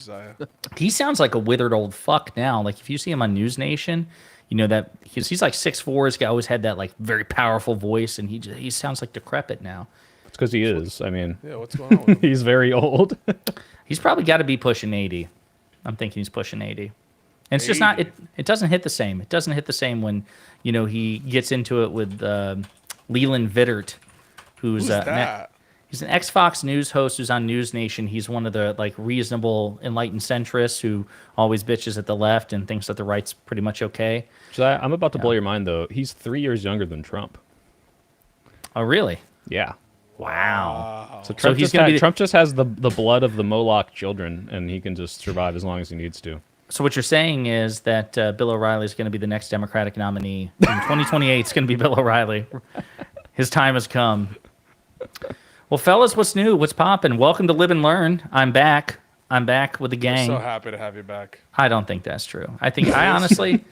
Josiah. He sounds like a withered old fuck now. Like if you see him on News Nation, you know that he's like 6'4". He's always had that like very powerful voice, and he sounds like decrepit now. It's because he is. I mean, Yeah, what's going on with him? he's very old. He's probably got to be pushing 80. I'm thinking he's pushing 80. And it's just not. 80. It doesn't hit the same. It doesn't hit the same when he gets into it with Leland Vittert, Who's that? he's an ex-Fox News host who's on News Nation. He's one of the like reasonable, enlightened centrists who always bitches at the left and thinks that the right's pretty much okay. I'm about to blow your mind, though. He's 3 years younger than Trump. Oh, really? Yeah. Wow. So Trump Trump just has the blood of the Moloch children, and he can just survive as long as he needs to. So what you're saying is that Bill O'Reilly is going to be the next Democratic nominee in 2028. It's going to be Bill O'Reilly. His time has come. Well, fellas, what's new? What's popping? Welcome to Live and Learn. I'm back. I'm back with the gang. We're so happy to have you back. I don't think that's true. I played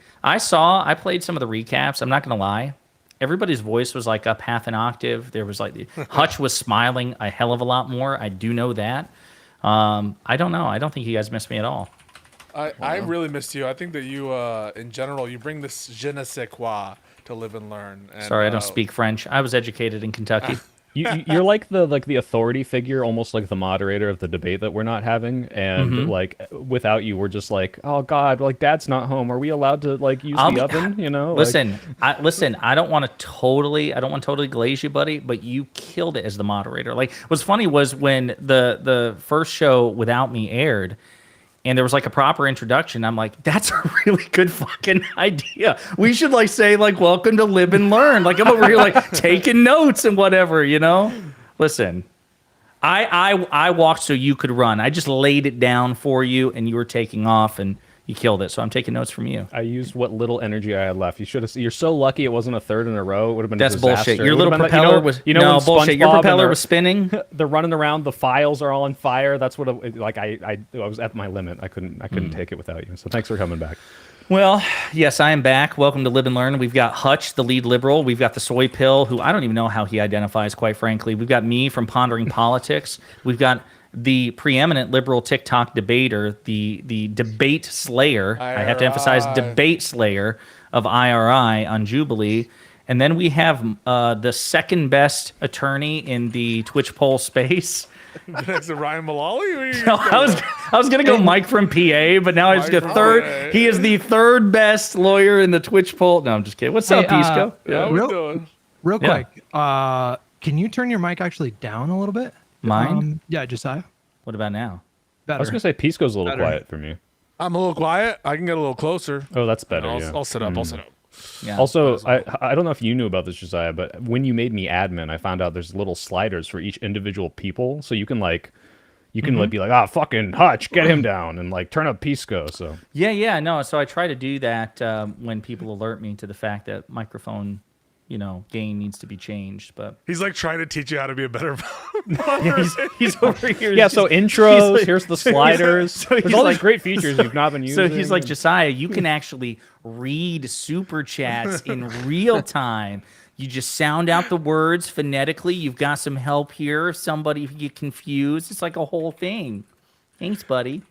some of the recaps. I'm not going to lie. Everybody's voice was like up half an octave. There was like Hutch was smiling a hell of a lot more. I do know that. I don't know. I don't think you guys missed me at all. I really missed you. I think that you, in general, you bring this je ne sais quoi to Live and Learn. And, Sorry, I don't speak French. I was educated in Kentucky. You're like the authority figure, almost like the moderator of the debate that we're not having, and like without you, we're just like, oh God, like Dad's not home. Are we allowed to like use the oven? You know? Listen, I don't want to totally glaze you, buddy, but you killed it as the moderator. Like, what's funny was when the first show without me aired. And there was like a proper introduction. I'm like, that's a really good fucking idea. We should like say like, welcome to Live and Learn. Like I'm over here like taking notes and whatever, you know? Listen, I walked so you could run. I just laid it down for you and you were taking off and you killed it. So I'm taking notes from you. I used what little energy I had left. You should have. You're so lucky it wasn't a third in a row. It would have been That's a disaster. bullshit. Your little propeller was no bullshit. Your propeller was spinning. They're running around. The files are all on fire. That's what I was at my limit. I couldn't take it without you. So thanks for coming back. Well, yes, I am back. Welcome to Live and Learn. We've got Hutch, the lead liberal. We've got the soy pill, who I don't even know how he identifies, quite frankly. We've got me from Pondering Politics. We've got the preeminent liberal TikTok debater, the debate slayer. I have to emphasize debate slayer of IRI on Jubilee. And then we have the second best attorney in the Twitch poll space. Next to Ryan Mullally? No, I was gonna go Mike from PA, but now I just go third. PA. He is the third best lawyer in the Twitch poll. No, I'm just kidding. What's up, Pisco? Real quick. Can you turn your mic actually down a little bit? Mine? Yeah, Josiah. What about now? Better. I was gonna say Pisco's a little quiet for me. I'm a little quiet. I can get a little closer. Oh, that's better. I'll sit up. I'll sit up. Yeah. Also, I don't know if you knew about this, Josiah, but when you made me admin, I found out there's little sliders for each individual people, so you can like be like, fucking Hutch, get him down, and like turn up Pisco. So no. So I try to do that when people alert me to the fact that microphone, gain needs to be changed. But he's like trying to teach you how to be a better. He's over here. Yeah. So intros. Here's the sliders. There's all like, these great features you've not been using. So he's like, Josiah, you can actually read super chats in real time. You just sound out the words phonetically. You've got some help here. If somebody get confused, it's like a whole thing. Thanks, buddy.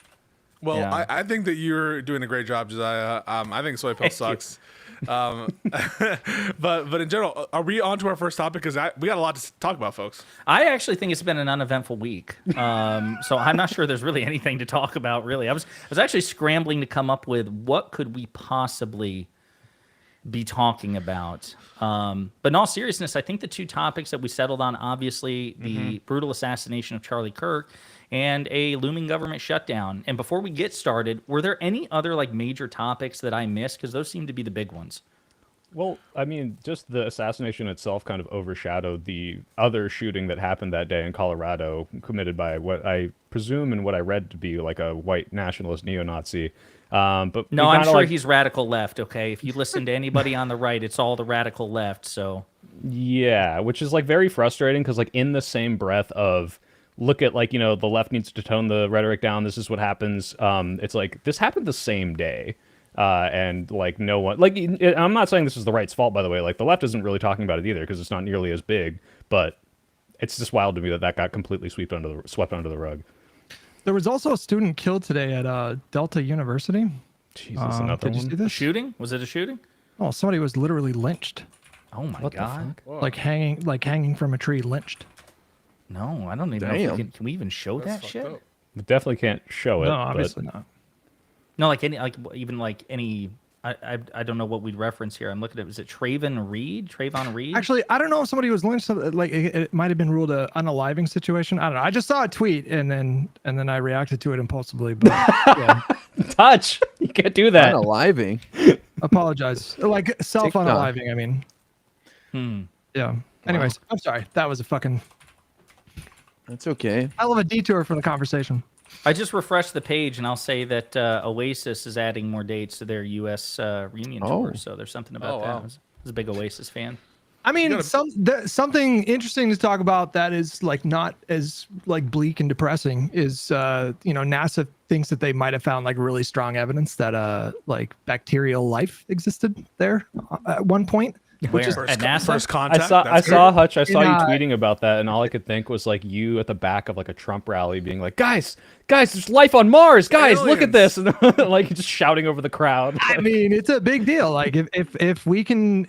Well, yeah. I think that you're doing a great job, Josiah. I think soy pill sucks. But in general, are we on to our first topic? Because we got a lot to talk about, folks. I actually think it's been an uneventful week. So I'm not sure there's really anything to talk about, really. I was actually scrambling to come up with what could we possibly be talking about. But in all seriousness, I think the two topics that we settled on, obviously, the brutal assassination of Charlie Kirk and a looming government shutdown. And before we get started, were there any other like major topics that I missed? Because those seem to be the big ones. Well, I mean, just the assassination itself kind of overshadowed the other shooting that happened that day in Colorado, committed by what I presume and what I read to be like a white nationalist neo-Nazi. But no, I'm sure he's radical left. Okay, if you listen to anybody on the right, it's all the radical left. So yeah, which is like very frustrating because like in the same breath of look at like, the left needs to tone the rhetoric down. This is what happens. It's like this happened the same day. And like no one like I'm not saying this is the right's fault, by the way. Like the left isn't really talking about it either because it's not nearly as big. But it's just wild to me that got completely swept under the rug. There was also a student killed today at Delta University. Jesus, another Did you see one. this? Shooting? Was it a shooting? Oh, somebody was literally lynched, Oh my What the god. fuck? like hanging from a tree, lynched. No, I don't even know if Damn. can we even show that fucked shit? up. We definitely can't show it. No, but obviously not. No, like any, like even like any. I don't know what we'd reference here. I'm looking at. Was it Trayvon Reed? Actually, I don't know if somebody was lynched. Like it might have been ruled a unaliving situation. I don't know. I just saw a tweet and then I reacted to it impulsively. But yeah, touch. You can't do that. Unaliving. apologize. Like self unaliving. I mean. Yeah. Anyways, I'm sorry. That was a fucking That's okay. hell of a detour for the conversation. I just refreshed the page, and I'll say that Oasis is adding more dates to their U.S. Reunion tour. So there's something about that. wow. I was a big Oasis fan. I mean, something interesting to talk about that is like not as like bleak and depressing is NASA thinks that they might have found like really strong evidence that like bacterial life existed there at one point. Where? is At NASA? First contact. I saw That's Hutch. I saw In, you tweeting about that, and all I could think was like you at the back of like a Trump rally, being like, "Guys, there's life on Mars. Guys, look at this!" And like just shouting over the crowd. I mean, it's a big deal. Like if we can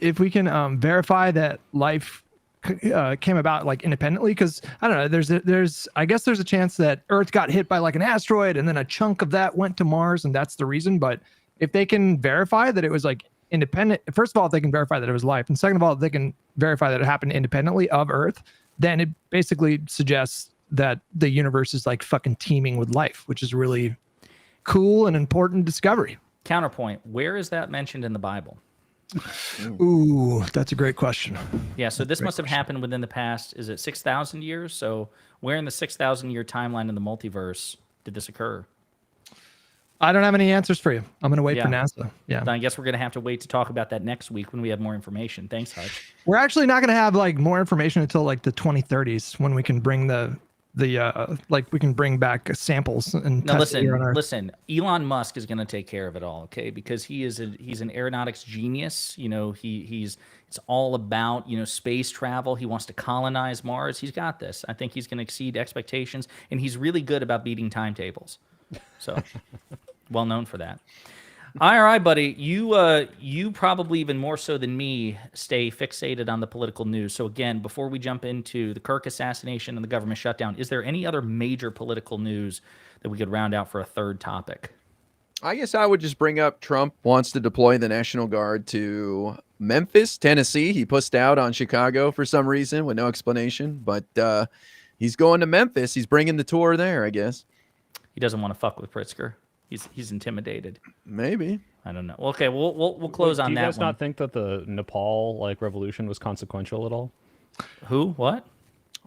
verify that life came about like independently, because I don't know, there's I guess there's a chance that Earth got hit by like an asteroid and then a chunk of that went to Mars and that's the reason. But if they can verify that it was like independent, first of all, if they can verify that it was life, and second of all, if they can verify that it happened independently of Earth, then it basically suggests that the universe is like fucking teeming with life, which is really cool and important discovery. Counterpoint. Where is that mentioned in the Bible? Ooh, that's a great question. Yeah, so this must have happened within the past, is it 6,000 years? So where in the 6,000 year timeline in the multiverse did this occur? I don't have any answers for you. I'm going to wait Yeah. for NASA. Yeah. Then I guess we're going to have to wait to talk about that next week when we have more information. Thanks, Hutch. We're actually not going to have like more information until like the 2030s when we can bring the like we can bring back samples and Now test it here on Earth. listen. Elon Musk is going to take care of it all, okay? Because he's an aeronautics genius. You know, it's all about space travel. He wants to colonize Mars. He's got this. I think he's going to exceed expectations, and he's really good about beating timetables. So, well known for that. All right, buddy. You probably even more so than me stay fixated on the political news. So again, before we jump into the Kirk assassination and the government shutdown, is there any other major political news that we could round out for a third topic? I guess I would just bring up Trump wants to deploy the National Guard to Memphis, Tennessee. He pushed out on Chicago for some reason with no explanation, but he's going to Memphis. He's bringing the tour there, I guess. He doesn't want to fuck with Pritzker. He's intimidated. Maybe. I don't know. Okay, we'll close on Do you that guys one. not think that the Nepal like revolution was consequential at all? Who? What?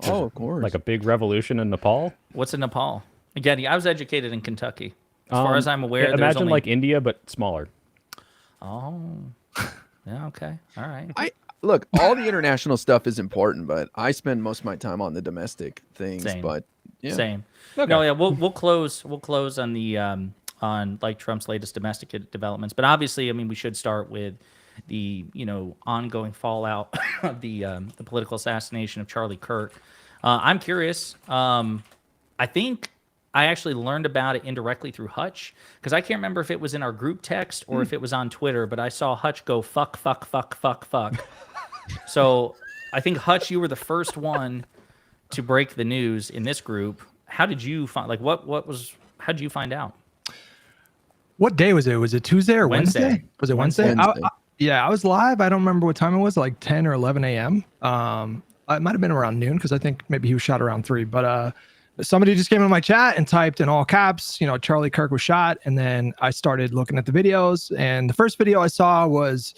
Oh, of course. Like a big revolution in Nepal? What's in Nepal? Again, I was educated in Kentucky. As far as I'm aware, yeah, there's imagine only... like India but smaller. Oh. Yeah. Okay. All right. Look, all the international stuff is important, but I spend most of my time on the domestic things. Same. But yeah. Same. Okay. No, yeah, we'll close on the on like Trump's latest domestic developments, but obviously, I mean, we should start with the ongoing fallout of the political assassination of Charlie Kirk. I'm curious. I think I actually learned about it indirectly through Hutch, because I can't remember if it was in our group text or if it was on Twitter, but I saw Hutch go fuck. So I think Hutch, you were the first one to break the news in this group. How did you find? Like, how did you find out? What day was it? Was it Tuesday or Wednesday? Was it Wednesday? Wednesday. Yeah, I was live. I don't remember what time it was, like 10 or 11 a.m. It might have been around noon because I think maybe he was shot around 3. But somebody just came into my chat and typed in all caps, Charlie Kirk was shot. And then I started looking at the videos. And the first video I saw was,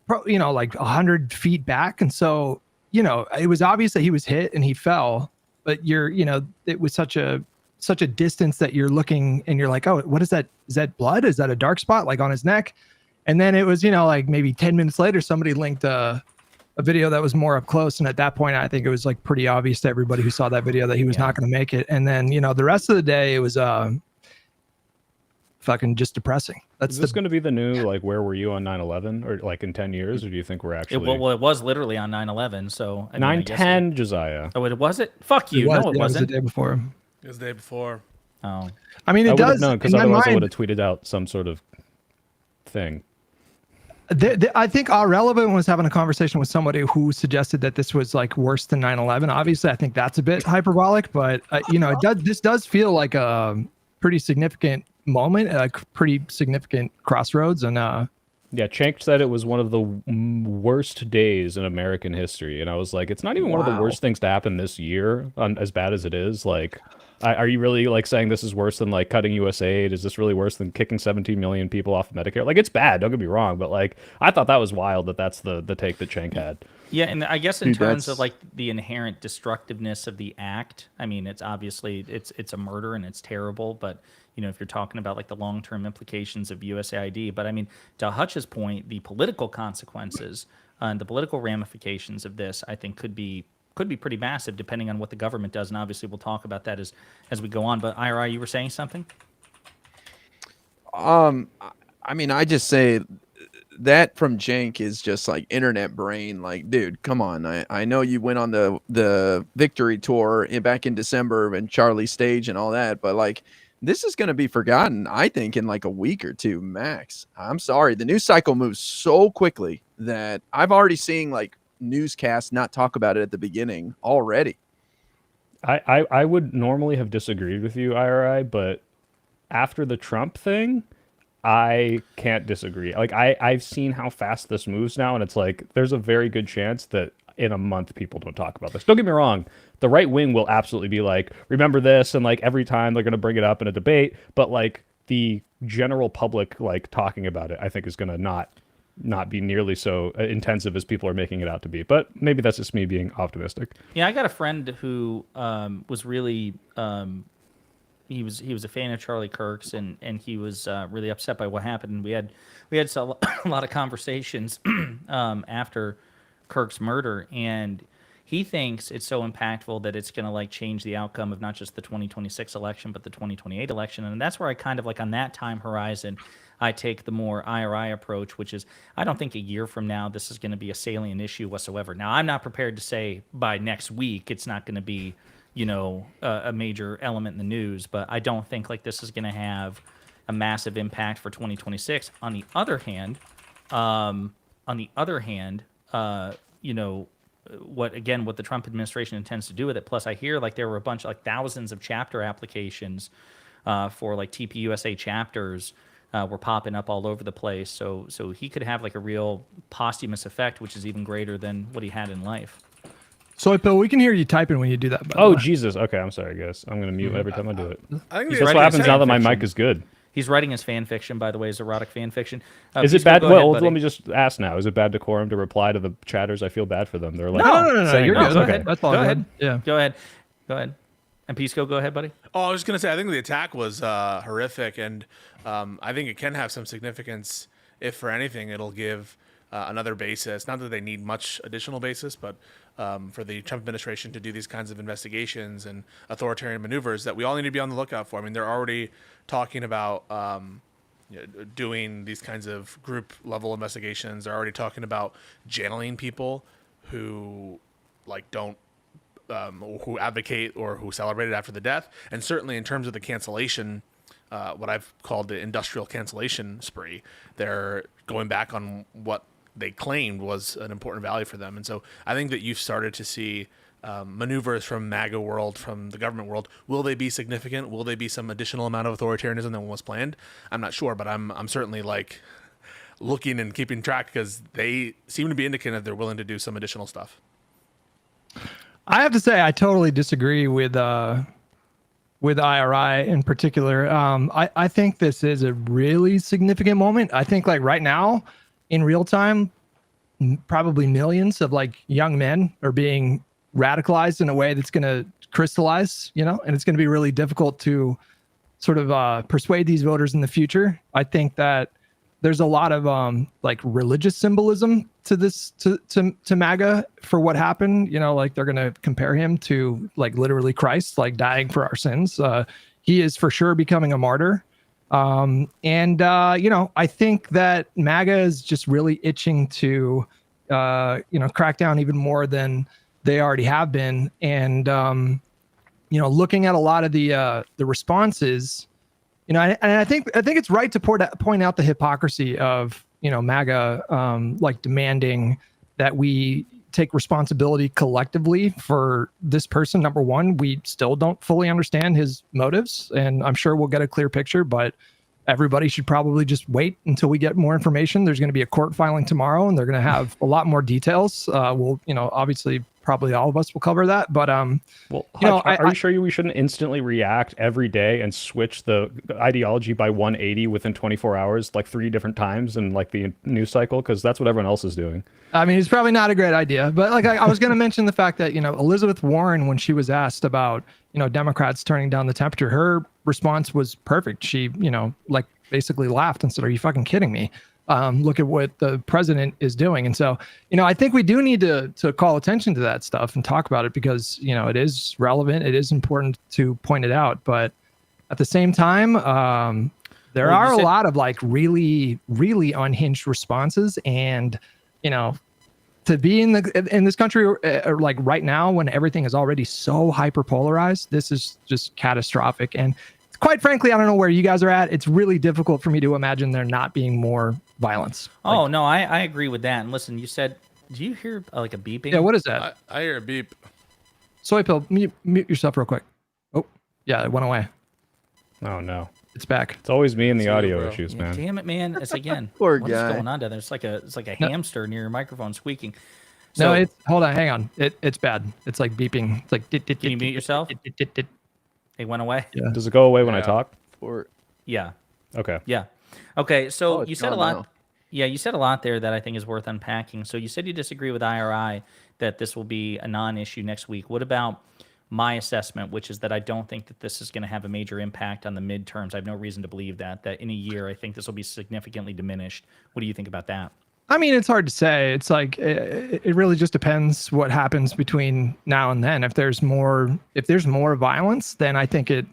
like 100 feet back. And so, it was obvious that he was hit and he fell. But it was such a distance that you're looking and you're like, oh, what is that? Is that blood? Is that a dark spot like on his neck? And then it was, like maybe 10 minutes later, somebody linked a video that was more up close. And at that point, I think it was like pretty obvious to everybody who saw that video that he was not going to make it. And then, the rest of the day, it was fucking just depressing. Is this going to be the new, like, where were you on 9/11 or like in 10 years? Or do you think we're actually... It was literally on 9/11. So I mean, 9/10, Josiah. Oh, it was it? Fuck you. It was, No, it yeah, wasn't. It was the day before. It was the day before. Oh, I mean, I it would have does. known because in my otherwise I would mind, have tweeted out some sort of thing. I think Relevant was having a conversation with somebody who suggested that this was like worse than 9/11. Obviously, I think that's a bit hyperbolic, but this does feel like a pretty significant moment, a pretty significant crossroads, and Yeah, Chank said it was one of the worst days in American history, and I was like, it's not even one of the worst things to happen this year, as bad as it is. Like, are you really like saying this is worse than like cutting U.S. aid? Is this really worse than kicking 17 million people off of Medicare? Like, it's bad. Don't get me wrong, but like, I thought that was wild that that's the take that Chank had. yeah, and I guess in Dude, terms that's- of like the inherent destructiveness of the act, I mean, it's obviously it's a murder and it's terrible, but if you're talking about like the long-term implications of USAID, but I mean, to Hutch's point, the political consequences and the political ramifications of this, I think, could be pretty massive depending on what the government does, and obviously we'll talk about that as we go on. But IRI, you were saying something? I mean, I just say that from Jank is just like internet brain. Like, dude, come on. I know you went on the victory tour back in December and Charlie's stage and all that, but like, this is going to be forgotten, I think, in like a week or two max. I'm sorry. The news cycle moves so quickly that I've already seen like newscasts not talk about it at the beginning already. I would normally have disagreed with you, IRI, but after the Trump thing, I can't disagree. Like, I've seen how fast this moves now, and it's like there's a very good chance that in a month people don't talk about this. Don't get me wrong. The right wing will absolutely be like, remember this, and like every time they're going to bring it up in a debate, but like the general public like talking about it, I think is going to not be nearly so intensive as people are making it out to be. But maybe that's just me being optimistic. Yeah, I got a friend who was really he was a fan of Charlie Kirk's, and he was really upset by what happened. And we had a lot of conversations after Kirk's murder, and he thinks it's so impactful that it's going to like change the outcome of not just the 2026 election but the 2028 election. And that's where I kind of like on that time horizon I take the more IRI approach, which is I don't think a year from now this is going to be a salient issue whatsoever. Now, I'm not prepared to say by next week it's not going to be a major element in the news, but I don't think like this is going to have a massive impact for 2026. On the other hand, what the Trump administration intends to do with it. Plus, I hear like there were a bunch like thousands of chapter applications for like TPUSA chapters were popping up all over the place. So he could have like a real posthumous effect, which is even greater than what he had in life. So, Bill, we can hear you typing when you do that. By the Oh, way. Jesus. Okay, I'm sorry, guys. I'm going to mute every time I do it. I think That's what happens now that my mic is good. He's writing his fan fiction, by the way, his erotic fan fiction. Is it Pisco, bad? go ahead, Well, buddy. let me just ask now. Is it bad decorum to reply to the chatters? I feel bad for them. They're like, No. saying You're this. good. Go Okay. ahead. That's all Go good. ahead. Yeah. Go ahead. And Pisco, go ahead, buddy. Oh, I was going to say, I think the attack was horrific, and I think it can have some significance. If for anything, it'll give another basis. Not that they need much additional basis, but for the Trump administration to do these kinds of investigations and authoritarian maneuvers that we all need to be on the lookout for. I mean, they're already talking about doing these kinds of group level investigations. They're already talking about jailing people who don't who advocate or who celebrated after the death. And certainly in terms of the cancellation, what I've called the industrial cancellation spree, they're going back on what they claimed was an important value for them. And so I think that you've started to see maneuvers from MAGA world, from the government world. Will they be significant? Will they be some additional amount of authoritarianism than was planned? I'm not sure, but I'm certainly like looking and keeping track because they seem to be indicating that they're willing to do some additional stuff. I have to say, I totally disagree with IRI in particular. I think this is a really significant moment. I think like right now, in real time, probably millions of like young men are being radicalized in a way that's going to crystallize, and it's going to be really difficult to sort of persuade these voters in the future. I think that there's a lot of like religious symbolism to this to MAGA for what happened. Like they're gonna compare him to like literally Christ, like dying for our sins. He is for sure becoming a martyr. I think that MAGA is just really itching to crack down even more than they already have been. And looking at a lot of the responses, and I think it's right to point out the hypocrisy of MAGA like demanding that we take responsibility collectively for this person. Number one, we still don't fully understand his motives, and I'm sure we'll get a clear picture, but everybody should probably just wait until we get more information. There's going to be a court filing tomorrow, and they're going to have a lot more details. We'll, obviously, probably all of us will cover that. But well, are you sure we shouldn't instantly react every day and switch the ideology by 180 within 24 hours, like 3 different times in like the news cycle? Because that's what everyone else is doing. I mean, it's probably not a great idea. But like I was going to mention the fact that Elizabeth Warren, when she was asked about Democrats turning down the temperature, her response was perfect. She like basically laughed and said, "Are you fucking kidding me? Look at what the president is doing." And so, I think we do need to call attention to that stuff and talk about it because, it is relevant. It is important to point it out. But at the same time, there are a lot of like really, really unhinged responses. And, to be in this country like right now when everything is already so hyper polarized, this is just catastrophic. And quite frankly, I don't know where you guys are at. It's really difficult for me to imagine there not being more violence. Oh, no, I agree with that. And listen, you said, do you hear like a beeping? Yeah, what is that? I hear a beep. Soy Pill, mute yourself real quick. Oh, yeah, it went away. Oh, no. It's back. It's always me and the See you, audio bro. issues, man. Damn it, man. It's again. Poor What guy. is going on down there? It's like a hamster near your microphone squeaking. No, it's hold on, hang on. It's bad. It's like beeping. It's like Can you mute yourself? It went away? Yeah. Does it go away when I talk? Yeah. Okay. Yeah. Okay, so it's you said a gone lot. now. Yeah, you said a lot there that I think is worth unpacking. So you said you disagree with IRI that this will be a non-issue next week. What about my assessment, which is that I don't think that this is going to have a major impact on the midterms? I have no reason to believe that in a year, I think this will be significantly diminished. What do you think about that? I mean, it's hard to say. It's like it really just depends what happens between now and then. If there's more violence, then I think it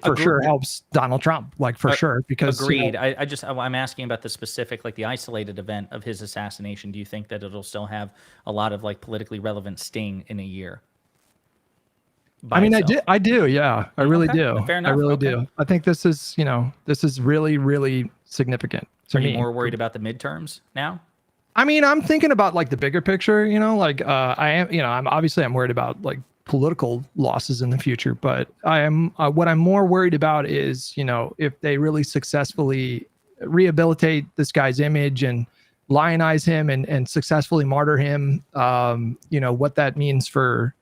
for sure helps Donald Trump, like for sure. Because agreed. I'm asking about the specific, like the isolated event of his assassination. Do you think that it'll still have a lot of like politically relevant sting in a year? I mean, I do. Yeah, I really do. Fair enough. I really do. I think this is really, really significant. Are you more worried about the midterms now? I mean, I'm thinking about like the bigger picture, like I am, I'm worried about like political losses in the future, but I am, what I'm more worried about is, if they really successfully rehabilitate this guy's image and lionize him and successfully martyr him, what that means for,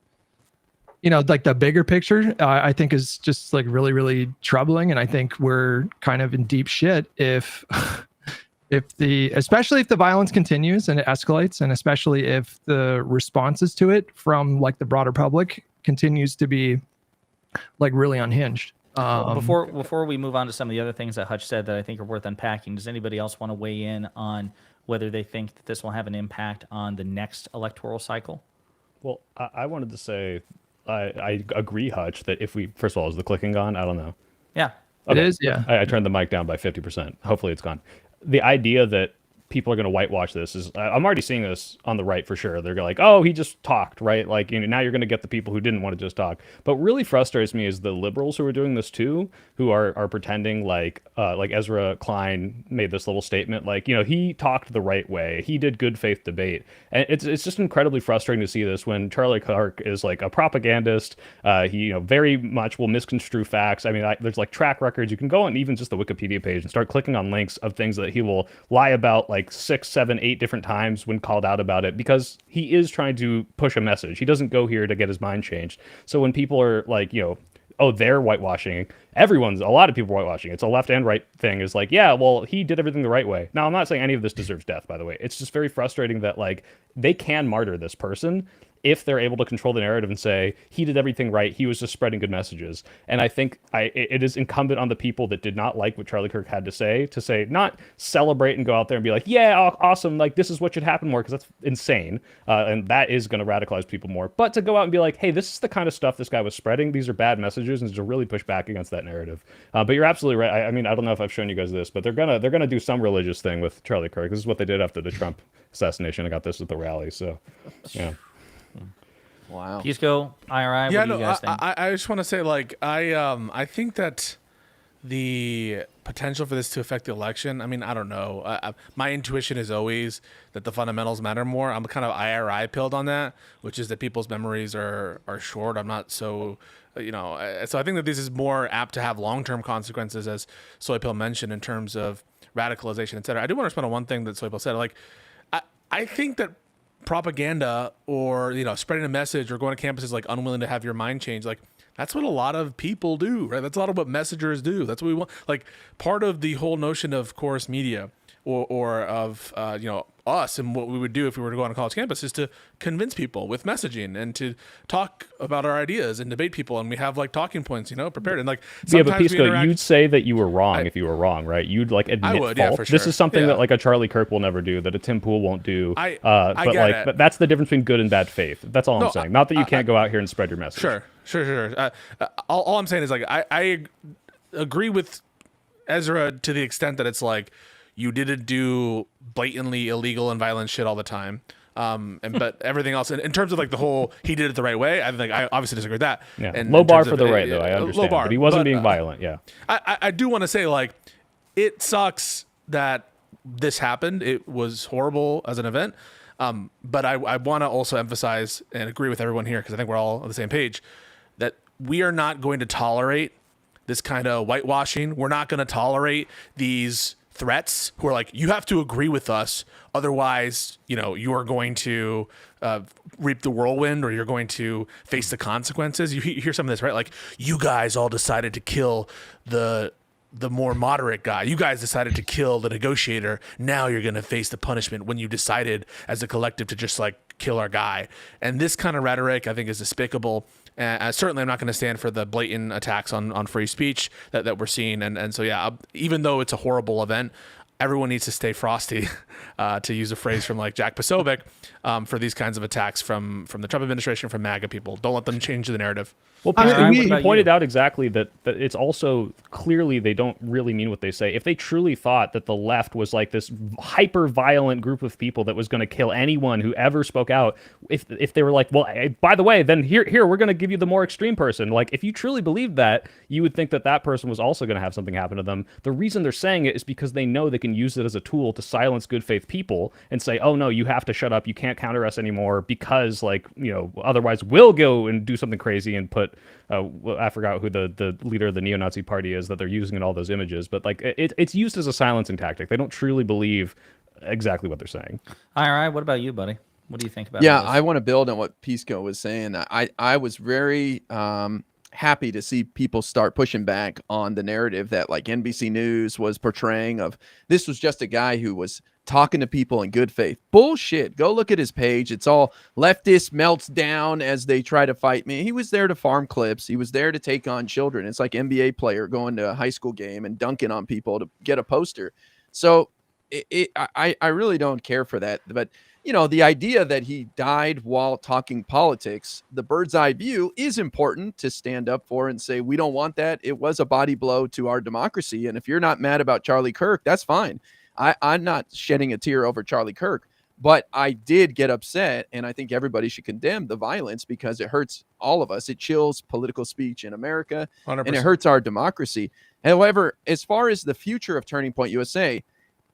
like the bigger picture, I think is just like really, really troubling. And I think we're kind of in deep shit if especially if the violence continues and it escalates, and especially if the responses to it from like the broader public continues to be like really unhinged. Before we move on to some of the other things that Hutch said that I think are worth unpacking, does anybody else want to weigh in on whether they think that this will have an impact on the next electoral cycle? Well, I wanted to say I agree, Hutch, that if we, first of all, is the clicking gone? I don't know. Yeah. Okay. It is, yeah. I turned the mic down by 50%. Hopefully it's gone. The idea that people are going to whitewash this is, I'm already seeing this on the right for sure. They're like, oh, he just talked, right? Like, now you're going to get the people who didn't want to just talk. But what really frustrates me is the liberals who are doing this too, who are pretending like Ezra Klein made this little statement, like, he talked the right way. He did good faith debate. And it's just incredibly frustrating to see this when Charlie Kirk is like a propagandist. He, very much will misconstrue facts. I mean, there's like track records. You can go on even just the Wikipedia page and start clicking on links of things that he will lie about like 6, 7, 8 different times when called out about it, because he is trying to push a message. He doesn't go here to get his mind changed. So when people are like, oh, they're whitewashing, a lot of people are whitewashing. It's a left and right thing, is like, yeah, well, he did everything the right way. Now, I'm not saying any of this deserves death, by the way. It's just very frustrating that like they can martyr this person if they're able to control the narrative and say he did everything right, he was just spreading good messages. And I think it is incumbent on the people that did not like what Charlie Kirk had to say not celebrate and go out there and be like, yeah, awesome, like this is what should happen more, because that's insane, and that is going to radicalize people more. But to go out and be like, hey, this is the kind of stuff this guy was spreading, these are bad messages, and to really push back against that narrative. But you're absolutely right. I mean, I don't know if I've shown you guys this, but they're gonna do some religious thing with Charlie Kirk. This is what they did after the Trump assassination. I got this at the rally, so yeah. Wow. Pisco, IRI, Yeah, what do you no, guys think? I just want to say, like, I think that the potential for this to affect the election, I mean, I don't know. My intuition is always that the fundamentals matter more. I'm kind of IRI pilled on that, which is that people's memories are short. I'm not so, so I think that this is more apt to have long-term consequences, as Soy Pill mentioned, in terms of radicalization, et cetera. I do want to respond on one thing that Soy Pill said. Like, I think that propaganda or spreading a message or going to campuses like unwilling to have your mind changed, like that's what a lot of people do, right? That's a lot of what messengers do. That's what we want. Like, part of the whole notion of chorus media or of us and what we would do if we were to go on a college campus is to convince people with messaging and to talk about our ideas and debate people, and we have like talking points prepared, and like Yeah, but sometimes we Pisco, interact. you'd say that you were wrong if you were wrong, right? You'd like admit would, fault. yeah, for This sure. is something Yeah. that like a Charlie Kirk will never do, that a Tim Pool won't do. I but get like it. but that's the difference between good and bad faith. That's all No, I'm saying. Not that you can't go out here and spread your message. Sure. All I'm saying is, like, I agree with Ezra to the extent that it's like you didn't do blatantly illegal and violent shit all the time. But everything else, in terms of like the whole, he did it the right way. I obviously disagree with that. Yeah. And Low in bar terms for of- the right, though. I understand. Low bar, but he wasn't being violent. Yeah. I do want to say, like, it sucks that this happened. It was horrible as an event. But I want to also emphasize and agree with everyone here, because I think we're all on the same page, that we are not going to tolerate this kind of whitewashing. We're not going to tolerate these threats who are like, you have to agree with us, otherwise, you are going to reap the whirlwind, or you're going to face the consequences. You hear some of this, right? Like, you guys all decided to kill the more moderate guy. You guys decided to kill the negotiator. Now you're going to face the punishment when you decided as a collective to just like kill our guy. And this kind of rhetoric, I think, is despicable. Certainly, I'm not going to stand for the blatant attacks on free speech that we're seeing. And so, yeah, even though it's a horrible event, everyone needs to stay frosty, to use a phrase from like Jack Posobiec, for these kinds of attacks from the Trump administration, from MAGA people. Don't let them change the narrative. Well, I mean, Pisco, we- you about pointed you? out exactly that it's also clearly they don't really mean what they say. If they truly thought that the left was like this hyper violent group of people that was going to kill anyone who ever spoke out, if they were like, well, by the way, then here we're going to give you the more extreme person. Like, if you truly believed that, you would think that that person was also going to have something happen to them. The reason they're saying it is because they know they can use it as a tool to silence good faith people and say, oh no, you have to shut up, you can't counter us anymore, because otherwise we'll go and do something crazy and put I forgot who the leader of the neo-Nazi party is that they're using in all those images, but like it's used as a silencing tactic. They don't truly believe exactly what they're saying. IRI, what about you, buddy? What do you think about Yeah, all this? I want to build on what Pisco was saying. I was very happy to see people start pushing back on the narrative that like NBC News was portraying of this was just a guy who was talking to people in good faith. Bullshit. Go look at his page. It's all leftist melts down as they try to fight me. He was there to farm clips. He was there to take on children. It's like NBA player going to a high school game and dunking on people to get a poster. So I really don't care for that. But the idea that he died while talking politics, the bird's eye view is important to stand up for and say, we don't want that. It was a body blow to our democracy. And if you're not mad about Charlie Kirk, that's fine. I'm not shedding a tear over Charlie Kirk, but I did get upset, and I think everybody should condemn the violence because it hurts all of us. It chills political speech in America, 100%. and it hurts our democracy. However, as far as the future of Turning Point USA,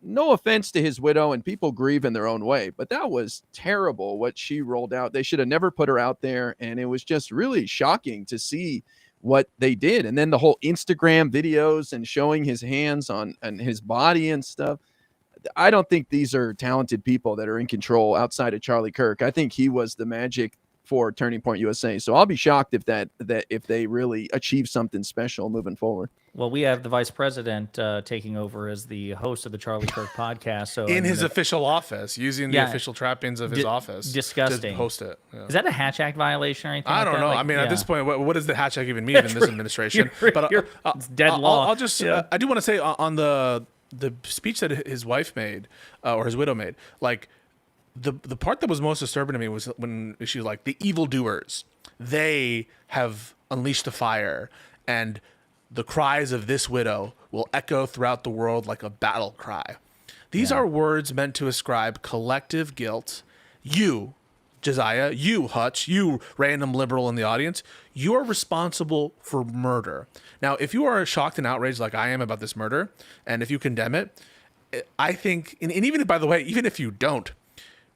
no offense to his widow, and people grieve in their own way, but that was terrible what she rolled out. They should have never put her out there, and it was just really shocking to see what they did. And then the whole Instagram videos and showing his hands on his body and stuff. I don't think these are talented people that are in control outside of Charlie Kirk. I think he was the magic for Turning Point USA. So I'll be shocked if if they really achieve something special moving forward. Well, we have the vice president taking over as the host of the Charlie Kirk podcast. So In his official office, using the Yeah. official trappings of his office. disgusting. To host it. Yeah. is that a Hatch Act violation or anything? I like don't that? know. Like, I mean, at yeah. this point, what does the Hatch Act even mean in this administration? It's dead law. I'll just, Yeah. I do want to say on the speech that his wife made, or his widow made, like the part that was most disturbing to me was when she was like, the evildoers, they have unleashed the fire, and the cries of this widow will echo throughout the world like a battle cry. These are words meant to ascribe collective guilt. You, Josiah, you, Hutch, you, random liberal in the audience, you are responsible for murder. Now, if you are shocked and outraged like I am about this murder, and if you condemn it, I think, and even, by the way, even if you don't,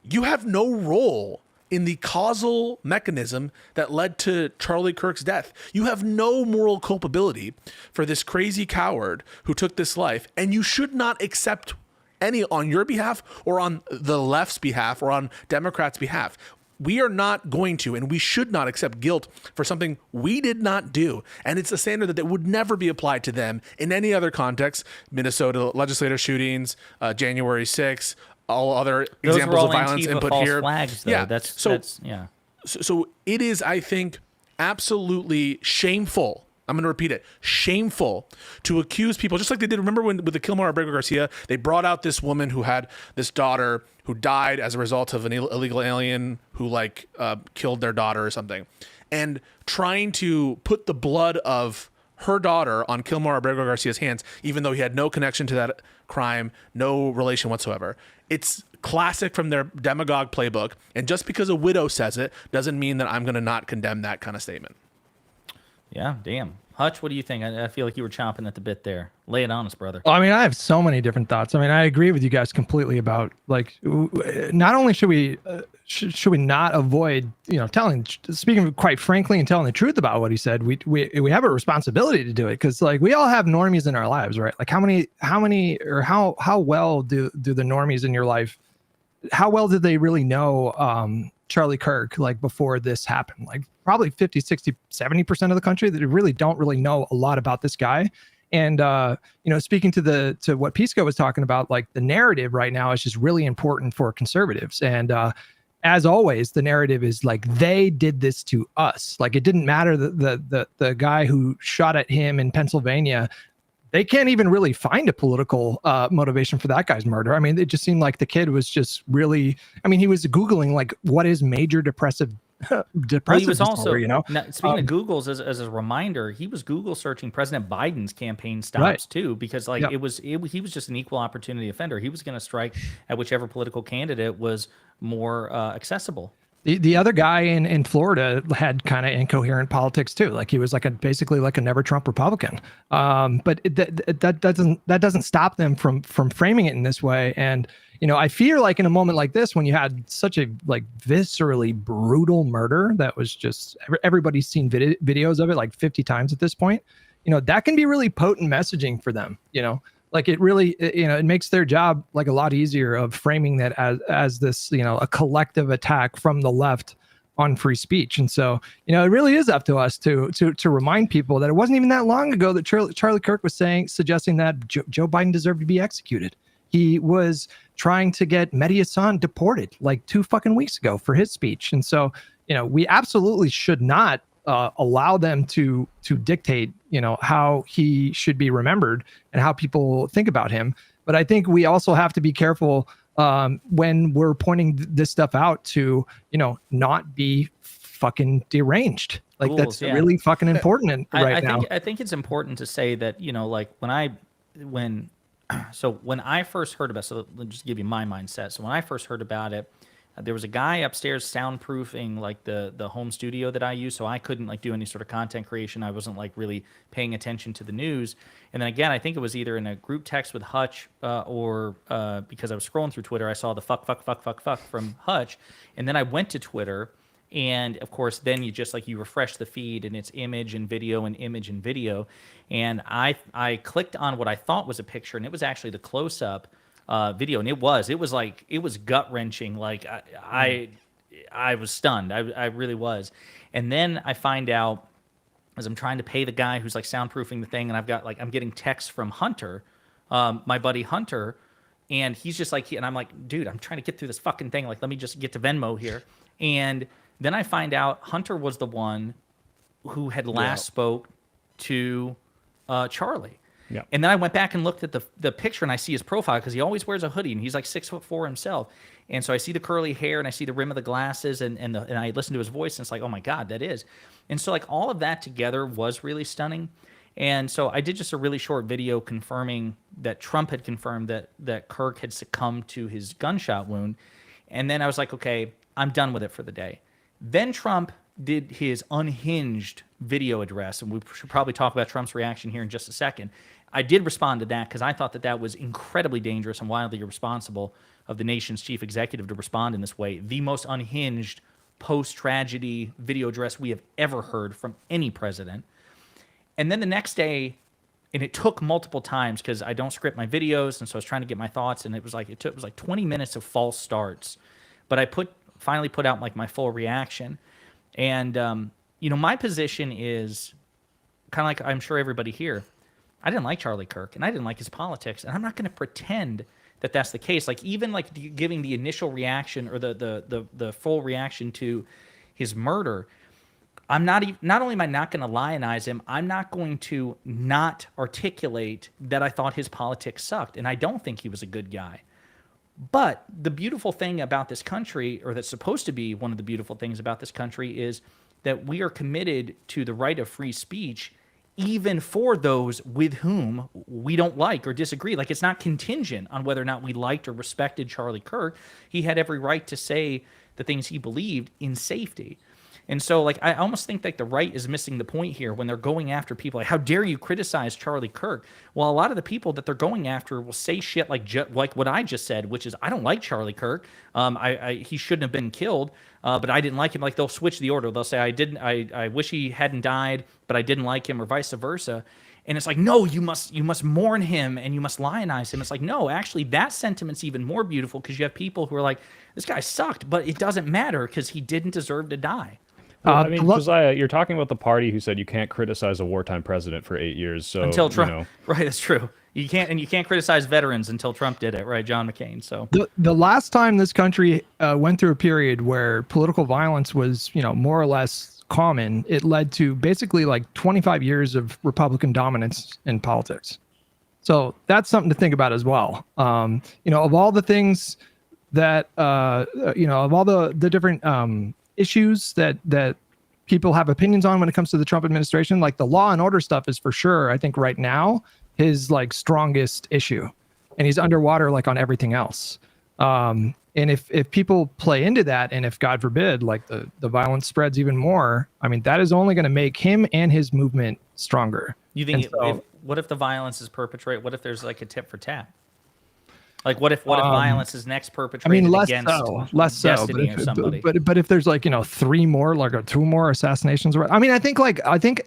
you have no role in the causal mechanism that led to Charlie Kirk's death. You have no moral culpability for this crazy coward who took this life, and you should not accept any on your behalf or on the left's behalf or on Democrats' behalf. We are not going to, and we should not accept guilt for something we did not do. And it's a standard that would never be applied to them in any other context. Minnesota legislator shootings, January 6th, all other Those examples were all of violence Antifa input false here. flags, though. Yeah, That's yeah. So it is, I think, absolutely shameful. I'm going to repeat it. Shameful to accuse people, just like they did. Remember when with the Kilmar Abrego Garcia, they brought out this woman who had this daughter who died as a result of an illegal alien who killed their daughter or something, and trying to put the blood of her daughter on Kilmar Abrego Garcia's hands, even though he had no connection to that crime, no relation whatsoever. It's classic from their demagogue playbook. And just because a widow says it doesn't mean that I'm going to not condemn that kind of statement. Yeah, damn. Hutch, what do you think? I feel like you were chomping at the bit there. Lay it on us, brother. Well, I mean, I have so many different thoughts. I mean, I agree with you guys completely about not only should we not avoid, speaking quite frankly and telling the truth about what he said. We have a responsibility to do it because we all have normies in our lives, right? Like how many or how well do the normies in your life, how well did they really know Charlie Kirk before this happened? Probably 50, 60, 70% of the country that really don't really know a lot about this guy. And, speaking to what Pisco was talking about, the narrative right now is just really important for conservatives. And as always, the narrative is they did this to us. It didn't matter the guy who shot at him in Pennsylvania. They can't even really find a political motivation for that guy's murder. I mean, it just seemed like the kid was just really, he was Googling what is major depressive Well, he was also, disorder, now, speaking of Google's, as a reminder, he was Google searching President Biden's campaign stops Right. too, because Yep. he was just an equal opportunity offender. He was going to strike at whichever political candidate was more accessible. The other guy in Florida had kind of incoherent politics too. He was basically a never Trump Republican. But that doesn't stop them from framing it in this way. And I fear in a moment like this, when you had such a viscerally brutal murder that was just everybody's seen videos of it 50 times at this point. That can be really potent messaging for them. It really, it makes their job a lot easier of framing that as this, a collective attack from the left on free speech. And so, it really is up to us to remind people that it wasn't even that long ago that Charlie Kirk was suggesting that Joe Biden deserved to be executed. He was trying to get Mehdi Hassan deported 2 fucking weeks ago for his speech. And so, we absolutely should not allow them to dictate, how he should be remembered and how people think about him. But I think we also have to be careful when we're pointing this stuff out to, not be fucking deranged. That's really fucking important now. I think it's important to say that, when I first heard about, so let me just give you my mindset. So when I first heard about it, there was a guy upstairs soundproofing the home studio that I use, so I couldn't do any sort of content creation. I wasn't really paying attention to the news. And then again, I think it was either in a group text with Hutch or because I was scrolling through Twitter, I saw the fuck from Hutch, and then I went to Twitter. And of course, then you just you refresh the feed and it's image and video and image and video. And I clicked on what I thought was a picture, and it was actually the close-up video. And it was gut wrenching. I was stunned. I really was. And then I find out as I'm trying to pay the guy who's soundproofing the thing, and I've got I'm getting texts from Hunter, my buddy Hunter, and he's just and I'm like, dude, I'm trying to get through this fucking thing. Let me just get to Venmo here. And then I find out Hunter was the one who had last spoke to Charlie. Yeah. And then I went back and looked at the picture, and I see his profile because he always wears a hoodie, and he's 6'4" himself. And so I see the curly hair, and I see the rim of the glasses, and I listen to his voice, and it's oh my God, that is. And so all of that together was really stunning. And so I did just a really short video confirming that Trump had confirmed that Kirk had succumbed to his gunshot wound. And then I was okay, I'm done with it for the day. Then Trump did his unhinged video address, and we should probably talk about Trump's reaction here in just a second. I did respond to that because I thought that that was incredibly dangerous and wildly irresponsible of the nation's chief executive to respond in this way. The most unhinged post-tragedy video address we have ever heard from any president. And then the next day, and it took multiple times because I don't script my videos, and so I was trying to get my thoughts, and it was like 20 minutes of false starts. But I finally put out like my full reaction. And my position is kind of like I'm sure everybody here. I didn't like Charlie Kirk, and I didn't like his politics, and I'm not going to pretend that that's the case. Like even like giving the initial reaction or the full reaction to his murder, not only am I not going to lionize him, I'm not going to not articulate that I thought his politics sucked, and I don't think he was a good guy. But the beautiful thing about this country, or that's supposed to be one of the beautiful things about this country, is that we are committed to the right of free speech, even for those with whom we don't like or disagree. Like, it's not contingent on whether or not we liked or respected Charlie Kirk. He had every right to say the things he believed in safety. And so, like, I almost think like the right is missing the point here when they're going after people. Like, how dare you criticize Charlie Kirk? Well, a lot of the people that they're going after will say shit like what I just said, which is, I don't like Charlie Kirk. He shouldn't have been killed, but I didn't like him. Like, they'll switch the order. They'll say, I wish he hadn't died, but I didn't like him, or vice versa. And it's like, no, you must mourn him and you must lionize him. It's like, no, actually, that sentiment's even more beautiful because you have people who are like, this guy sucked, but it doesn't matter because he didn't deserve to die. Well, I mean, Josiah, you're talking about the party who said you can't criticize a wartime president for 8 years. So until Trump, right? That's true. You can't criticize veterans until Trump did it, right? John McCain. So the last time this country went through a period where political violence was, more or less common, it led to basically like 25 years of Republican dominance in politics. So that's something to think about as well. Of all the things that of all the different issues that people have opinions on when it comes to the Trump administration, like the law and order stuff is for sure, I think right now, his like strongest issue, and he's underwater like on everything else. And if people play into that, and if God forbid, like the violence spreads even more, I mean, that is only going to make him and his movement stronger. You think what if the violence is perpetrated? What if there's like a tit for tat? Like what if violence is next perpetrated against Destiny or somebody? But if there's like 3 more, like 2 more assassinations, I mean, I think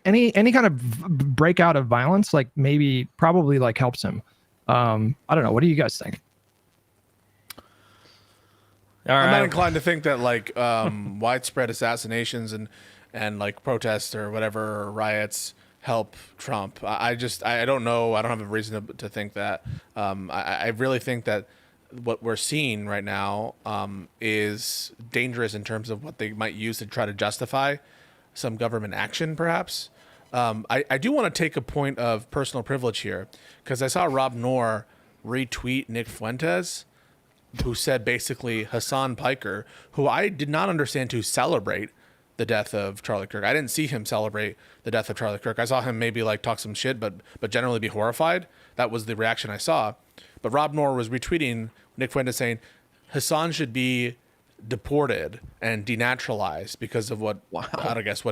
any kind of breakout of violence, like probably like helps him. I don't know. What do you guys think? I'm not inclined to think that like widespread assassinations and like protests or whatever, or riots help Trump. I don't know. I don't have a reason to think that. I really think that what we're seeing right now is dangerous in terms of what they might use to try to justify some government action, perhaps. I do want to take a point of personal privilege here, because I saw Rob Noor retweet Nick Fuentes, who said basically Hassan Piker, who I did not understand to celebrate the death of Charlie Kirk. I didn't see him celebrate the death of Charlie Kirk. I saw him maybe like talk some shit, but generally be horrified. That was the reaction I saw. But Rob Noor was retweeting Nick Fuentes saying Hassan should be deported and denaturalized because of what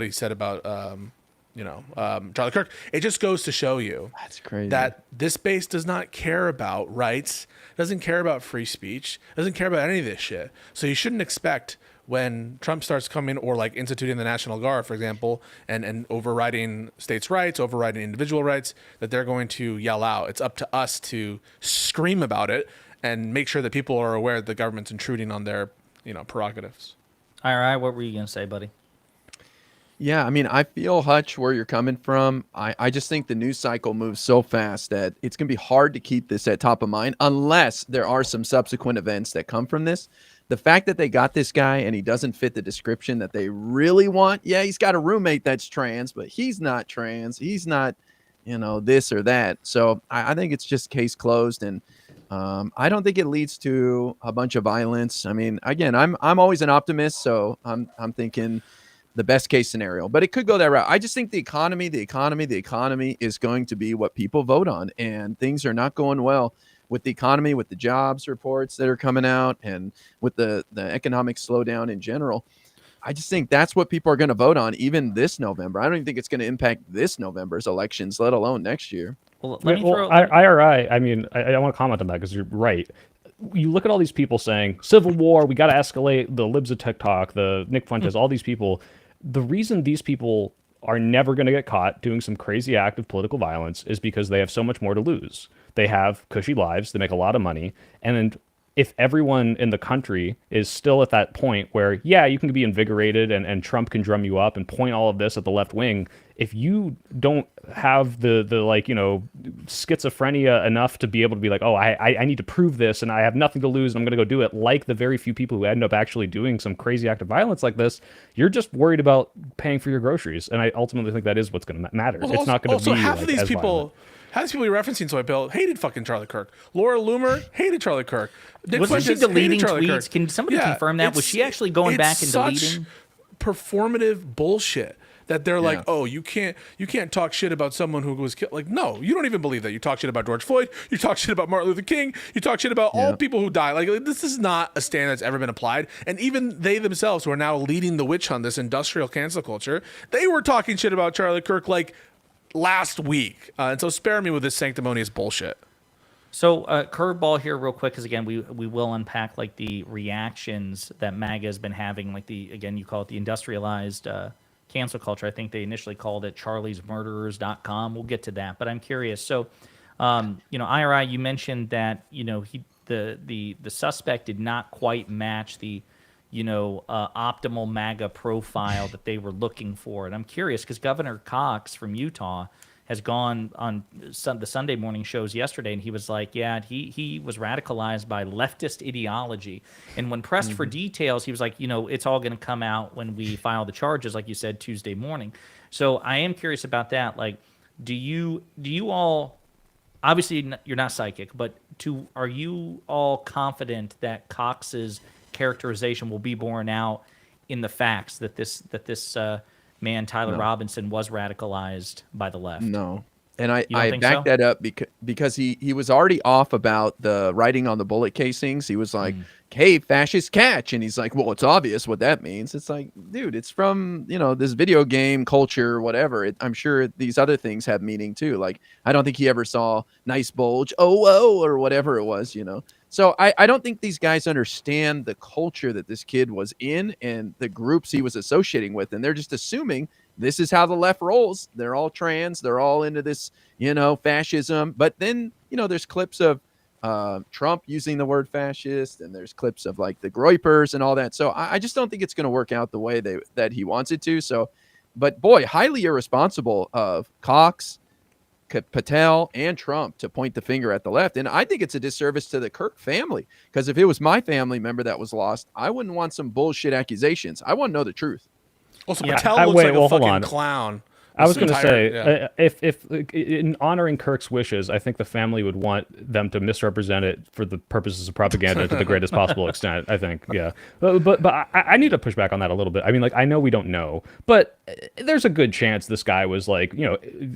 he said about Charlie Kirk. It just goes to show you that's crazy that this base does not care about rights, doesn't care about free speech, doesn't care about any of this shit. So you shouldn't expect when Trump starts coming, or like instituting the National Guard, for example, and overriding states' rights, overriding individual rights, that they're going to yell out. It's up to us to scream about it and make sure that people are aware that the government's intruding on their, prerogatives. All right, what were you gonna say, buddy? Yeah, I mean, I feel, Hutch, where you're coming from. I just think the news cycle moves so fast that it's going to be hard to keep this at top of mind unless there are some subsequent events that come from this. The fact that they got this guy and he doesn't fit the description that they really want. Yeah, he's got a roommate that's trans, but he's not trans. He's not, this or that. So I think it's just case closed. And I don't think it leads to a bunch of violence. I mean, again, I'm always an optimist. So I'm thinking the best case scenario, but it could go that route. I just think the economy is going to be what people vote on, and things are not going well with the economy, with the jobs reports that are coming out, and with the economic slowdown in general. I just think that's what people are going to vote on even this November. I don't even think it's going to impact this November's elections, let alone next year. Well, let me Well, throw. IRI, I mean, I want to comment on that because you're right. You look at all these people saying civil war, we got to escalate, the libs of TikTok, the Nick Fuentes, all these people. The reason these people are never going to get caught doing some crazy act of political violence is because they have so much more to lose. They have cushy lives, they make a lot of money, and then if everyone in the country is still at that point where, yeah, you can be invigorated and Trump can drum you up and point all of this at the left wing, if you don't have the like, you know, schizophrenia enough to be able to be like, oh, I need to prove this and I have nothing to lose and I'm going to go do it, like the very few people who end up actually doing some crazy act of violence like this, you're just worried about paying for your groceries. And I ultimately think that is what's going to matter. Well, It's not going to be half like, of these as people. violent. Half these people you're referencing, so I Bill, hated fucking Charlie Kirk. Laura Loomer hated Charlie Kirk. Nick Wasn't she Fuentes hated deleting Charlie tweets? Kirk. Can somebody confirm that? Was she actually going it's back and such deleting? Performative bullshit that they're like, Yeah. oh, you can't talk shit about someone who was killed. Like, no, you don't even believe that. You talk shit about George Floyd. You talk shit about Martin Luther King. You talk shit about all people who die. Like, this is not a standard that's ever been applied. And even they themselves, who are now leading the witch hunt, this industrial cancel culture, they were talking shit about Charlie Kirk like last week. And so spare me with this sanctimonious bullshit. So curveball here real quick, because again, we will unpack like the reactions that MAGA has been having, like again, you call it the industrialized cancel culture. I think they initially called it charliesmurderers.com. We'll get to that, but I'm curious. So, IRI, you mentioned that, the suspect did not quite match the, optimal MAGA profile that they were looking for. And I'm curious because Governor Cox from Utah has gone on the Sunday morning shows yesterday, and he was like, yeah, he was radicalized by leftist ideology. And when pressed for details, he was like, it's all going to come out when we file the charges, like you said, Tuesday morning. So I am curious about that. Like, do you all, obviously you're not psychic, but are you all confident that Cox's characterization will be borne out in the facts that this man, Tyler Robinson, was radicalized by the left? No. And I think back so? that up because he was already off about the writing on the bullet casings. He was like, hey, fascist catch. And he's like, well, it's obvious what that means. It's like, dude, it's from, this video game culture, whatever. I'm sure these other things have meaning too. Like, I don't think he ever saw nice bulge, oh, or whatever it was, So I don't think these guys understand the culture that this kid was in and the groups he was associating with. And they're just assuming this is how the left rolls. They're all trans. They're all into this, fascism. But then, there's clips of Trump using the word fascist, and there's clips of like the Groypers and all that. So I just don't think it's going to work out the way that he wants it to. So, but boy, highly irresponsible of Cox, Patel, and Trump to point the finger at the left. And I think it's a disservice to the Kirk family, because if it was my family member that was lost, I wouldn't want some bullshit accusations. I want to know the truth. Also, Yeah. Patel looks Wait, like a well, hold fucking on. clown. I was going to say, Yeah. if in honoring Kirk's wishes, I think the family would want them to misrepresent it for the purposes of propaganda to the greatest possible extent. I think, yeah. But I need to push back on that a little bit. I mean, like, I know we don't know, but there's a good chance this guy was like,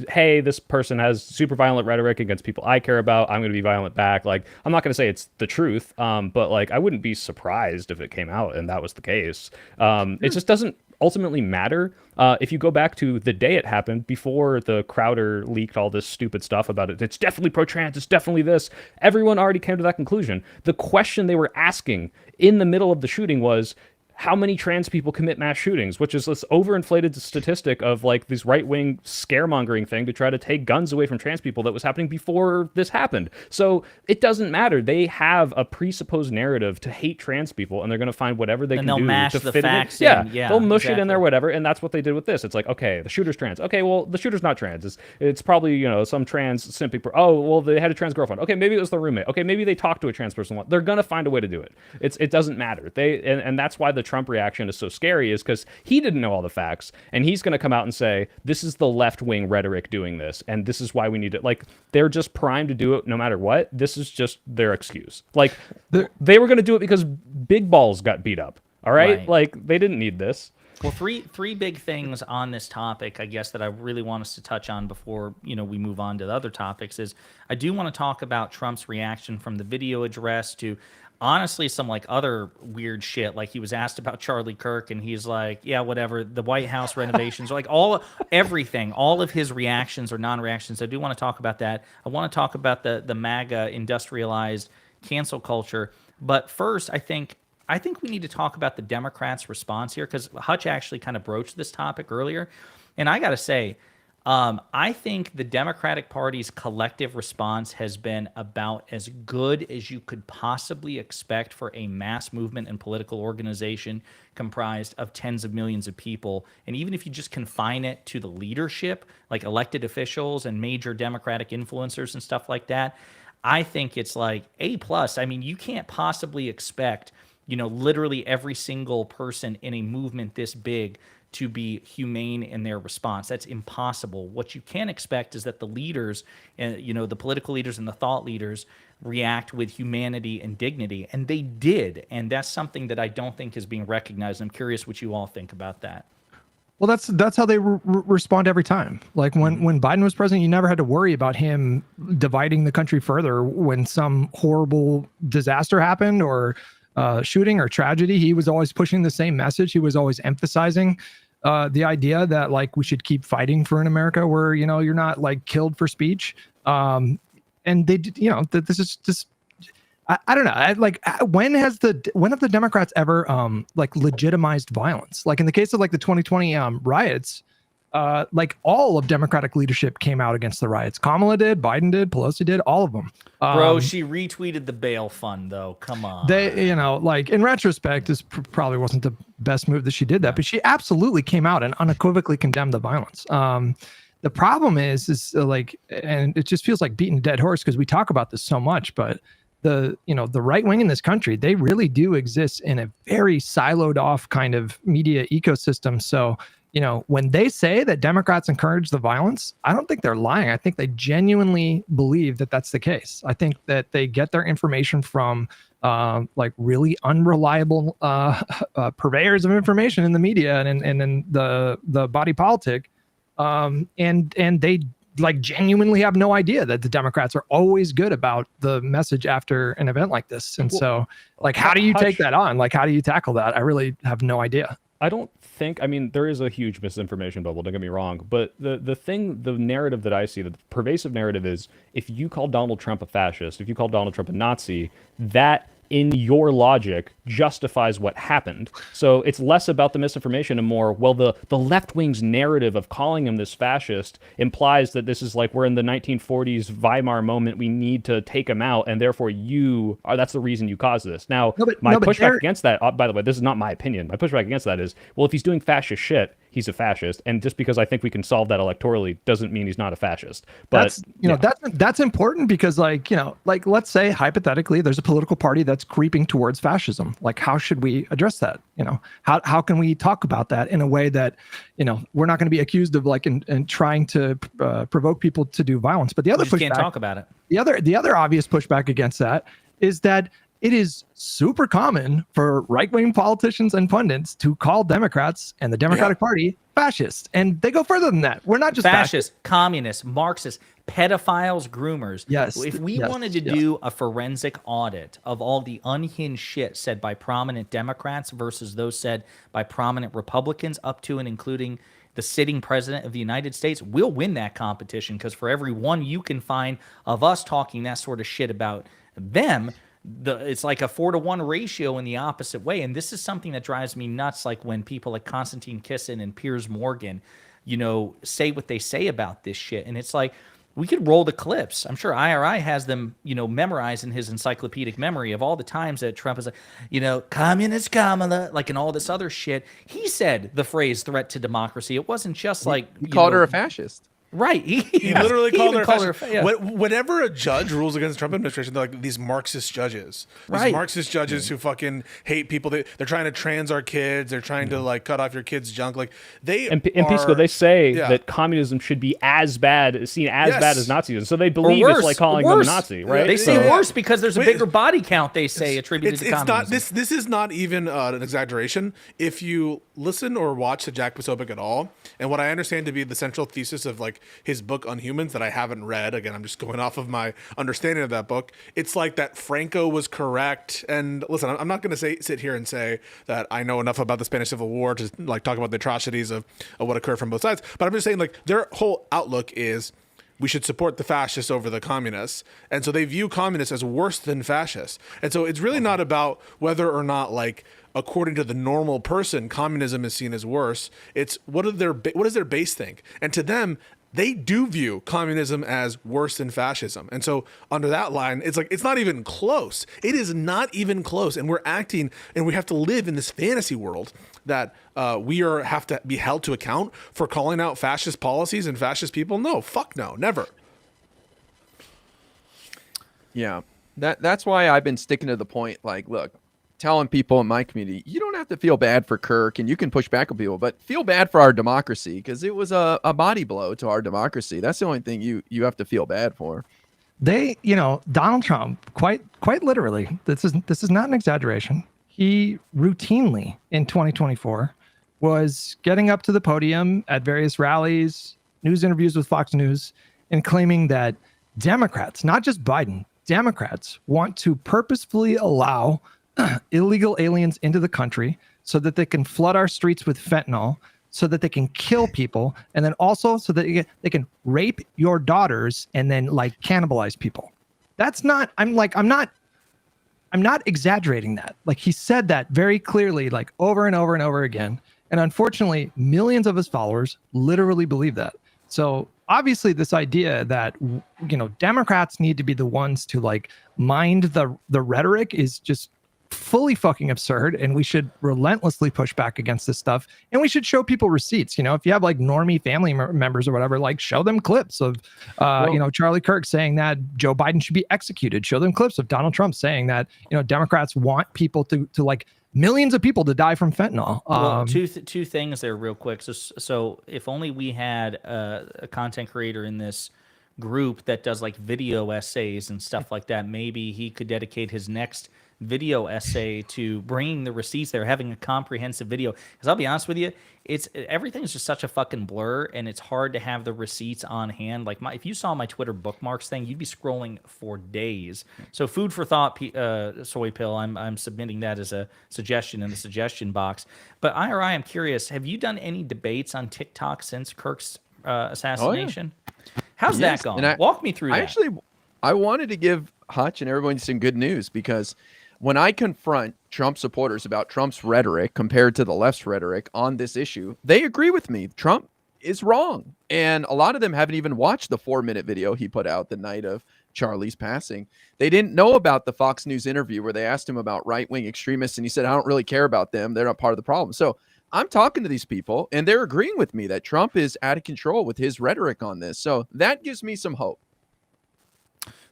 hey, this person has super violent rhetoric against people I care about. I'm going to be violent back. Like, I'm not going to say it's the truth, but like, I wouldn't be surprised if it came out and that was the case. It just doesn't ultimately matter. If you go back to the day it happened, before the Crowder leaked all this stupid stuff about it, it's definitely pro-trans, it's definitely this, everyone already came to that conclusion. The question they were asking in the middle of the shooting was, how many trans people commit mass shootings, which is this overinflated statistic of like this right-wing scaremongering thing to try to take guns away from trans people that was happening before this happened. So it doesn't matter. They have a presupposed narrative to hate trans people, and they're going to find whatever they And can they'll do mash to the fit facts it in. in. Yeah, they'll mush it in exactly. there, whatever, and that's what they did with this. It's like, okay, the shooter's trans. Okay, well, the shooter's not trans. It's probably, some trans simping. They had a trans girlfriend. Okay, maybe it was their roommate. Okay, maybe they talked to a trans person. They're going to find a way to do it. It doesn't matter. And that's why the Trump reaction is so scary, is because he didn't know all the facts, and he's going to come out and say, this is the left-wing rhetoric doing this, and this is why we need it. Like, they're just primed to do it no matter what. This is just their excuse. Like, they were going to do it because Big Balls got beat up. All right? Right. Like, they didn't need this. Well, three big things on this topic, I guess, that I really want us to touch on before we move on to the other topics. Is I do want to talk about Trump's reaction from the video address to honestly some like other weird shit. Like he was asked about Charlie Kirk, and he's like, "Yeah, whatever." The White House renovations, like everything, all of his reactions or non-reactions. I do want to talk about that. I want to talk about the MAGA industrialized cancel culture. But first, I think we need to talk about the Democrats' response here, because Hutch actually kind of broached this topic earlier. And I got to say, I think the Democratic Party's collective response has been about as good as you could possibly expect for a mass movement and political organization comprised of tens of millions of people. And even if you just confine it to the leadership, like elected officials and major Democratic influencers and stuff like that, I think it's like A+. I mean, you can't possibly expect literally every single person in a movement this big to be humane in their response. That's impossible. What you can expect is that the leaders, the political leaders and the thought leaders react with humanity and dignity. And they did. And that's something that I don't think is being recognized. I'm curious what you all think about that. Well, that's how they respond every time. Like when Biden was president, you never had to worry about him dividing the country further when some horrible disaster happened or shooting or tragedy. He was always pushing the same message. He was always emphasizing the idea that like we should keep fighting for an America where you're not like killed for speech. And they did, that this is just I don't know. When have the Democrats ever like legitimized violence? Like in the case of like the 2020 riots, like all of Democratic leadership came out against the riots. Kamala did, Biden did, Pelosi did, all of them. Bro, she retweeted the bail fund though. Come on. They, like in retrospect, this probably wasn't the best move that she did that, but she absolutely came out and unequivocally condemned the violence. The problem is like, and it just feels like beating a dead horse because we talk about this so much, but the right wing in this country, they really do exist in a very siloed off kind of media ecosystem. So, when they say that Democrats encourage the violence, I don't think they're lying. I think they genuinely believe that that's the case. I think that they get their information from like really unreliable purveyors of information in the media and in the body politic. And they like genuinely have no idea that the Democrats are always good about the message after an event like this. And so like, how do you take that on? Like, how do you tackle that? I really have no idea. I don't think, I mean, there is a huge misinformation bubble, don't get me wrong, but the narrative that I see, the pervasive narrative is if you call Donald Trump a fascist, if you call Donald Trump a Nazi, that in your logic justifies what happened. So it's less about the misinformation and more, well, the left wing's narrative of calling him this fascist implies that this is like we're in the 1940s Weimar moment, we need to take him out, and therefore that's the reason you caused this. Now, my pushback against that, by the way, this is not my opinion, my pushback against that is, well, if he's doing fascist shit, he's a fascist, and just because I think we can solve that electorally doesn't mean he's not a fascist. But that's important because like let's say hypothetically there's a political party that's creeping towards fascism. Like how should we address that? How can we talk about that in a way that we're not going to be accused of like and trying to provoke people to do violence? But the other pushback, can't talk about it. The other obvious pushback against that is that it is super common for right-wing politicians and pundits to call Democrats and the Democratic Party fascist. And they go further than that. We're not just fascists, communists, Marxists, pedophiles, groomers. Yes. If we wanted to do a forensic audit of all the unhinged shit said by prominent Democrats versus those said by prominent Republicans up to and including the sitting president of the United States, we'll win that competition because for every one you can find of us talking that sort of shit about them, it's like a 4-to-1 ratio in the opposite way. And this is something that drives me nuts. Like when people like Konstantin Kisin and Piers Morgan, say what they say about this shit. And it's like, we could roll the clips. I'm sure IRI has them, memorized in his encyclopedic memory of all the times that Trump is like, communist Kamala, like, and all this other shit. He said the phrase threat to democracy. It wasn't just like... He called her a fascist. Right. He literally called her. called her Whenever a judge rules against the Trump administration, they're like these Marxist judges. These Right. Marxist judges who fucking hate people. They're trying to trans our kids. They're trying to like cut off your kids' junk. Like they And Pisco, they say Yeah. that communism should be as bad, seen as Yes. bad as Nazism. So they Or believe worse, it's like calling worse. them a Nazi, right? They say Yeah. worse because there's a Wait, bigger body count. They say attributed to it's communism. not this is not even an exaggeration. If you listen or watch the Jack Posobiec at all, and what I understand to be the central thesis of like his book on humans that I haven't read, again I'm just going off of my understanding of that book, it's like that Franco was correct. And listen, I'm not going to sit here and say that I know enough about the Spanish Civil War to like talk about the atrocities of what occurred from both sides, but I'm just saying like their whole outlook is we should support the fascists over the communists. And so they view communists as worse than fascists. And so it's really not about whether or not, like, according to the normal person, communism is seen as worse. It's what does their base think? And to them, they do view communism as worse than fascism. And so under that line, it's like, it's not even close. It is not even close. And we're acting and we have to live in this fantasy world that have to be held to account for calling out fascist policies and fascist people. No, fuck no, never. Yeah, that's why I've been sticking to the point. Like, look, telling people in my community, you don't have to feel bad for Kirk, and you can push back on people, but feel bad for our democracy because it was a body blow to our democracy. That's the only thing you have to feel bad for. They, Donald Trump, quite literally, this is not an exaggeration. He routinely in 2024 was getting up to the podium at various rallies, news interviews with Fox News, and claiming that Democrats, not just Biden, Democrats want to purposefully allow illegal aliens into the country so that they can flood our streets with fentanyl, so that they can kill people, and then also so that they can rape your daughters and then like cannibalize people. That's not, I'm not exaggerating that. Like he said that very clearly, like over and over and over again. And unfortunately, millions of his followers literally believe that. So obviously this idea that, Democrats need to be the ones to like mind the rhetoric is just fully fucking absurd. And we should relentlessly push back against this stuff. And we should show people receipts. If you have like normie family members or whatever, like show them clips of, Charlie Kirk saying that Joe Biden should be executed. Show them clips of Donald Trump saying that, Democrats want people to like millions of people to die from fentanyl. Well, two things there real quick. So if only we had a content creator in this group that does like video essays and stuff like that, maybe he could dedicate his next video essay to bringing the receipts there, having a comprehensive video. Because I'll be honest with you, everything's just such a fucking blur, and it's hard to have the receipts on hand. Like if you saw my Twitter bookmarks thing, you'd be scrolling for days. So food for thought, Soy Pill. I'm submitting that as a suggestion in the suggestion box. But IRI, I'm curious, have you done any debates on TikTok since Kirk's assassination? Oh, yeah. How's that gone? Walk me through that. I wanted to give Hutch and everyone some good news because when I confront Trump supporters about Trump's rhetoric compared to the left's rhetoric on this issue, they agree with me. Trump is wrong. And a lot of them haven't even watched the 4-minute video he put out the night of Charlie's passing. They didn't know about the Fox News interview where they asked him about right-wing extremists, and he said, I don't really care about them. They're not part of the problem. So I'm talking to these people, and they're agreeing with me that Trump is out of control with his rhetoric on this. So that gives me some hope.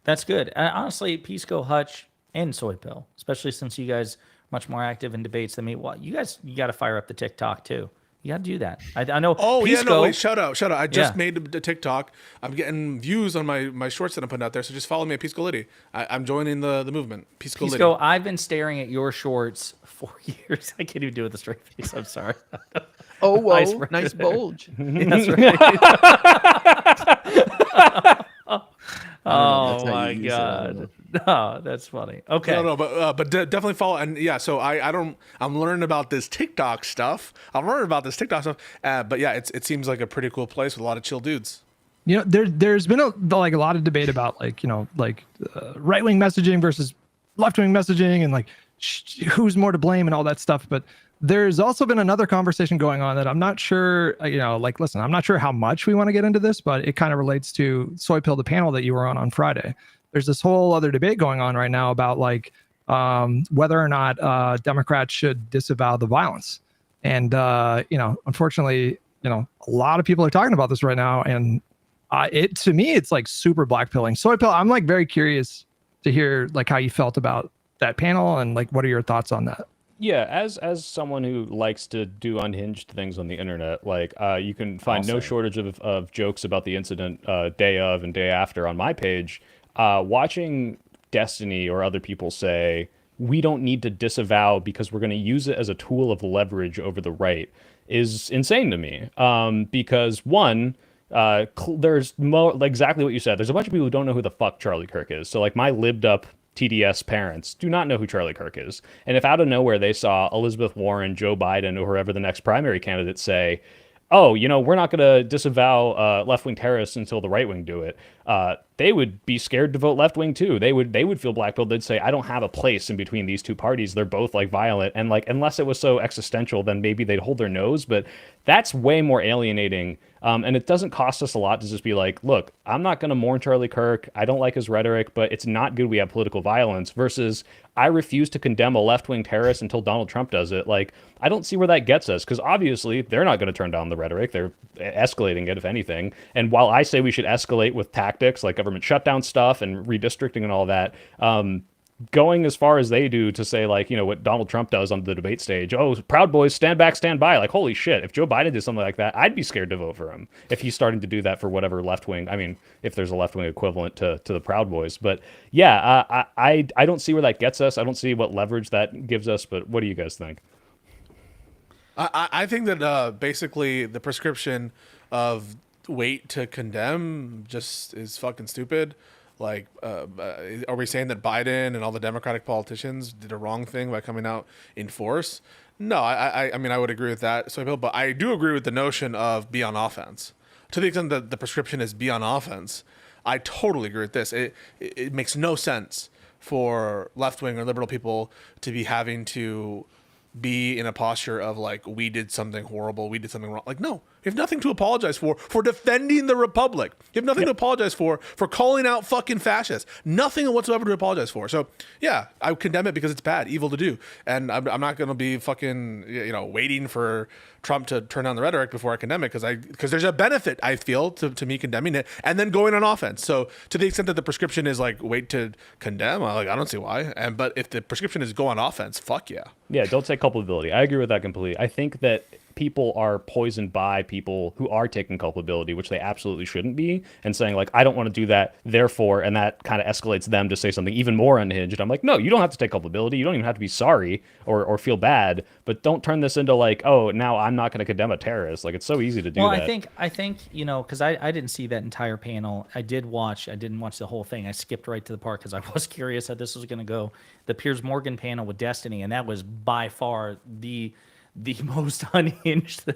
That's good. Honestly, Pisco, Hutch, and Soy Pill, especially since you guys are much more active in debates than me. Well, you got to fire up the TikTok too. You got to do that. I know. Oh, Pisco, yeah, no, wait, shut up. I just made a TikTok. I'm getting views on my shorts that I'm putting out there, so just follow me at Pisco Liddy. I'm joining the movement. Pisco Liddy. I've been staring at your shorts for years. I can't even do it with a straight face. I'm sorry. Oh, whoa, nice bulge. That's right. Oh my God. No, that's funny. Okay. No, but definitely follow. And yeah, so I'm learning about this TikTok stuff. But yeah, it seems like a pretty cool place with a lot of chill dudes. There's been a lot of debate about right-wing messaging versus left-wing messaging and who's more to blame and all that stuff. But there's also been another conversation going on that I'm not sure, listen, I'm not sure how much we want to get into this, but it kind of relates to Soy Pill, the panel that you were on Friday. There's this whole other debate going on right now about whether or not Democrats should disavow the violence. And, unfortunately, a lot of people are talking about this right now. And It to me, it's like super blackpilling. Soy pill. I'm like very curious to hear like how you felt about that panel and like what are your thoughts on that? Yeah, as someone who likes to do unhinged things on the internet, like you can find no shortage of jokes about the incident day of and day after on my page. Watching Destiny or other people say we don't need to disavow because we're going to use it as a tool of leverage over the right is insane to me. Because one, there's like exactly what you said. There's a bunch of people who don't know who the fuck Charlie Kirk is. So like my lived up TDS parents do not know who Charlie Kirk is. And if out of nowhere they saw Elizabeth Warren, Joe Biden, or whoever the next primary candidates say, oh, we're not going to disavow left-wing terrorists until the right-wing do it, they would be scared to vote left-wing too. They would feel blackpilled. They'd say, I don't have a place in between these two parties. They're both like violent. And like, unless it was so existential, then maybe they'd hold their nose. But that's way more alienating. And it doesn't cost us a lot to just be like, look, I'm not going to mourn Charlie Kirk. I don't like his rhetoric, but it's not good we have political violence versus I refuse to condemn a left-wing terrorist until Donald Trump does it. Like, I don't see where that gets us because obviously they're not going to turn down the rhetoric. They're escalating it, if anything. And while I say we should escalate with tactics like government shutdown stuff and redistricting and all that, going as far as they do to say like, what Donald Trump does on the debate stage, oh, Proud Boys, stand back, stand by. Like, holy shit, if Joe Biden did something like that, I'd be scared to vote for him if he's starting to do that for whatever left wing. I mean, if there's a left wing equivalent to the Proud Boys. But yeah, I don't see where that gets us. I don't see what leverage that gives us. But what do you guys think? I think that basically the prescription of wait to condemn just is fucking stupid. Like, are we saying that Biden and all the Democratic politicians did a wrong thing by coming out in force? No, I mean, I would agree with that, but I do agree with the notion of be on offense. To the extent that the prescription is be on offense, I totally agree with this. It makes no sense for left-wing or liberal people to be having to be in a posture of like, we did something horrible, we did something wrong. Like, no, you have nothing to apologize for defending the republic. You have nothing to apologize for calling out fucking fascists. Nothing whatsoever to apologize for. So yeah, I condemn it because it's bad, evil to do. And I'm not going to be fucking, waiting for Trump to turn down the rhetoric before I condemn it because there's a benefit, I feel, to me condemning it and then going on offense. So to the extent that the prescription is like, wait to condemn, I don't see why. But if the prescription is go on offense, fuck yeah. Yeah, don't take culpability. I agree with that completely. I think that people are poisoned by people who are taking culpability, which they absolutely shouldn't be, and saying like, I don't want to do that, therefore, and that kind of escalates them to say something even more unhinged. I'm like, no, you don't have to take culpability. You don't even have to be sorry or feel bad, but don't turn this into like, oh, now I'm not going to condemn a terrorist. Like, it's so easy to do that. Well, I think because I didn't see that entire panel. I didn't watch the whole thing. I skipped right to the part because I was curious how this was going to go. The Piers Morgan panel with Destiny, and that was by far the most unhinged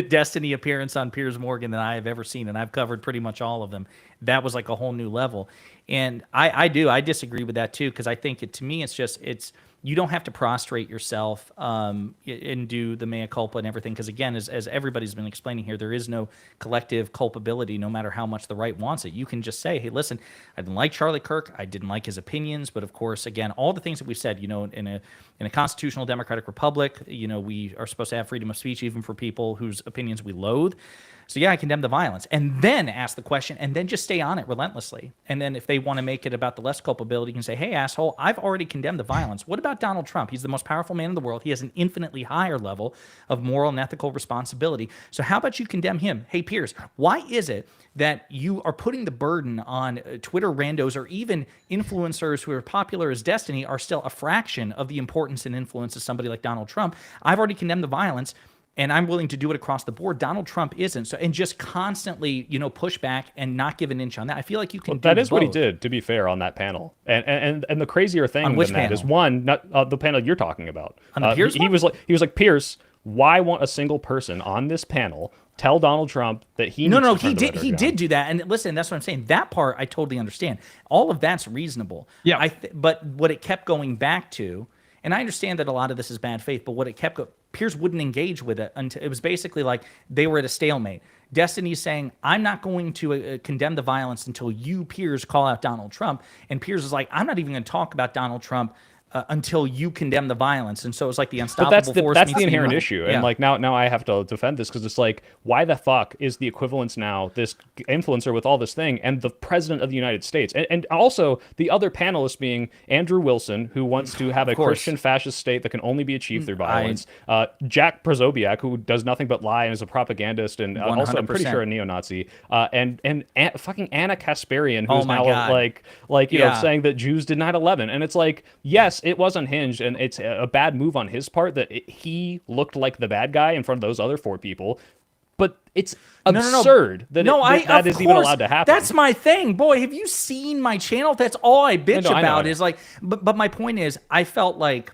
Destiny appearance on Piers Morgan that I have ever seen, and I've covered pretty much all of them. That was like a whole new level, and I disagree with that too, because I think to me it's you don't have to prostrate yourself and do the mea culpa and everything, because again, as everybody's been explaining here, there is no collective culpability no matter how much the right wants it. You can just say, hey, listen, I didn't like Charlie Kirk, I didn't like his opinions, but of course, again, all the things that we've said, in a constitutional democratic republic, we are supposed to have freedom of speech even for people whose opinions we loathe. So yeah, I condemn the violence, and then ask the question, and then just stay on it relentlessly. And then if they want to make it about the less culpability, you can say, hey, asshole, I've already condemned the violence. What about Donald Trump? He's the most powerful man in the world. He has an infinitely higher level of moral and ethical responsibility. So how about you condemn him? Hey, Piers, why is it that you are putting the burden on Twitter randos or even influencers who are popular as Destiny are still a fraction of the importance and influence of somebody like Donald Trump? I've already condemned the violence, and I'm willing to do it across the board. Donald Trump isn't. So, and just constantly, push back and not give an inch on that. I feel like you can. That is both. What he did, to be fair, on that panel. And the crazier thing than that is one, not the panel you're talking about. On the Piers he was like, Piers, why won't a single person on this panel tell Donald Trump that he needs to turn the rhetoric down? He did do that. And listen, that's what I'm saying. That part I totally understand. All of that's reasonable. Yeah. But what it kept going back to, and I understand that a lot of this is bad faith, but what it kept Piers wouldn't engage with it until it was basically like they were at a stalemate. Destiny's saying, I'm not going to condemn the violence until you, Piers, call out Donald Trump. And Piers is like, I'm not even going to talk about Donald Trump until you condemn the violence. And so it's like the But unstoppable force. that's meets the inherent evil. issue. Yeah. And like now I have to defend this because it's like, why the fuck is the equivalence now this influencer with all this thing and the president of the United States? And also the other panelists being Andrew Wilson, who wants to have a course. Christian fascist state that can only be achieved through violence. Jack Prozobiak, who does nothing but lie and is a propagandist and also I'm pretty 100%. sure a neo-Nazi. And fucking Anna Kasparian, who's Oh my now God. like you know, Yeah. saying that Jews did 9/11. And it's like, yes, it was unhinged, and it's a bad move on his part that he looked like the bad guy in front of those other 4 people. But it's absurd that that is even allowed to happen. That's my thing, boy. Have you seen my channel? That's all I bitch I know. about. Is like, but my point is, I felt like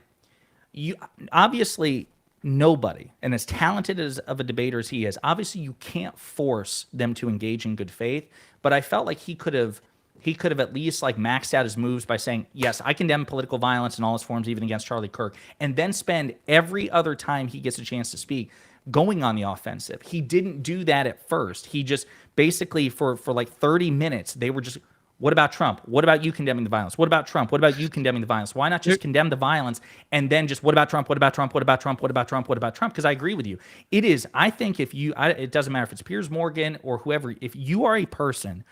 you obviously nobody, and as talented as of a debater as he is, obviously you can't force them to engage in good faith. But I felt like he could have at least like maxed out his moves by saying, yes, I condemn political violence in all its forms, even against Charlie Kirk, and then spend every other time he gets a chance to speak going on the offensive. He didn't do that at first. He just basically for like 30 minutes, they were just, what about Trump? What about you condemning the violence? What about Trump? What about you condemning the violence? Why not just condemn the violence and then just what about Trump? What about Trump? What about Trump? What about Trump? What about Trump? Because I agree with you. It is, I think if you, it doesn't matter if it's Piers Morgan or whoever, if you are a person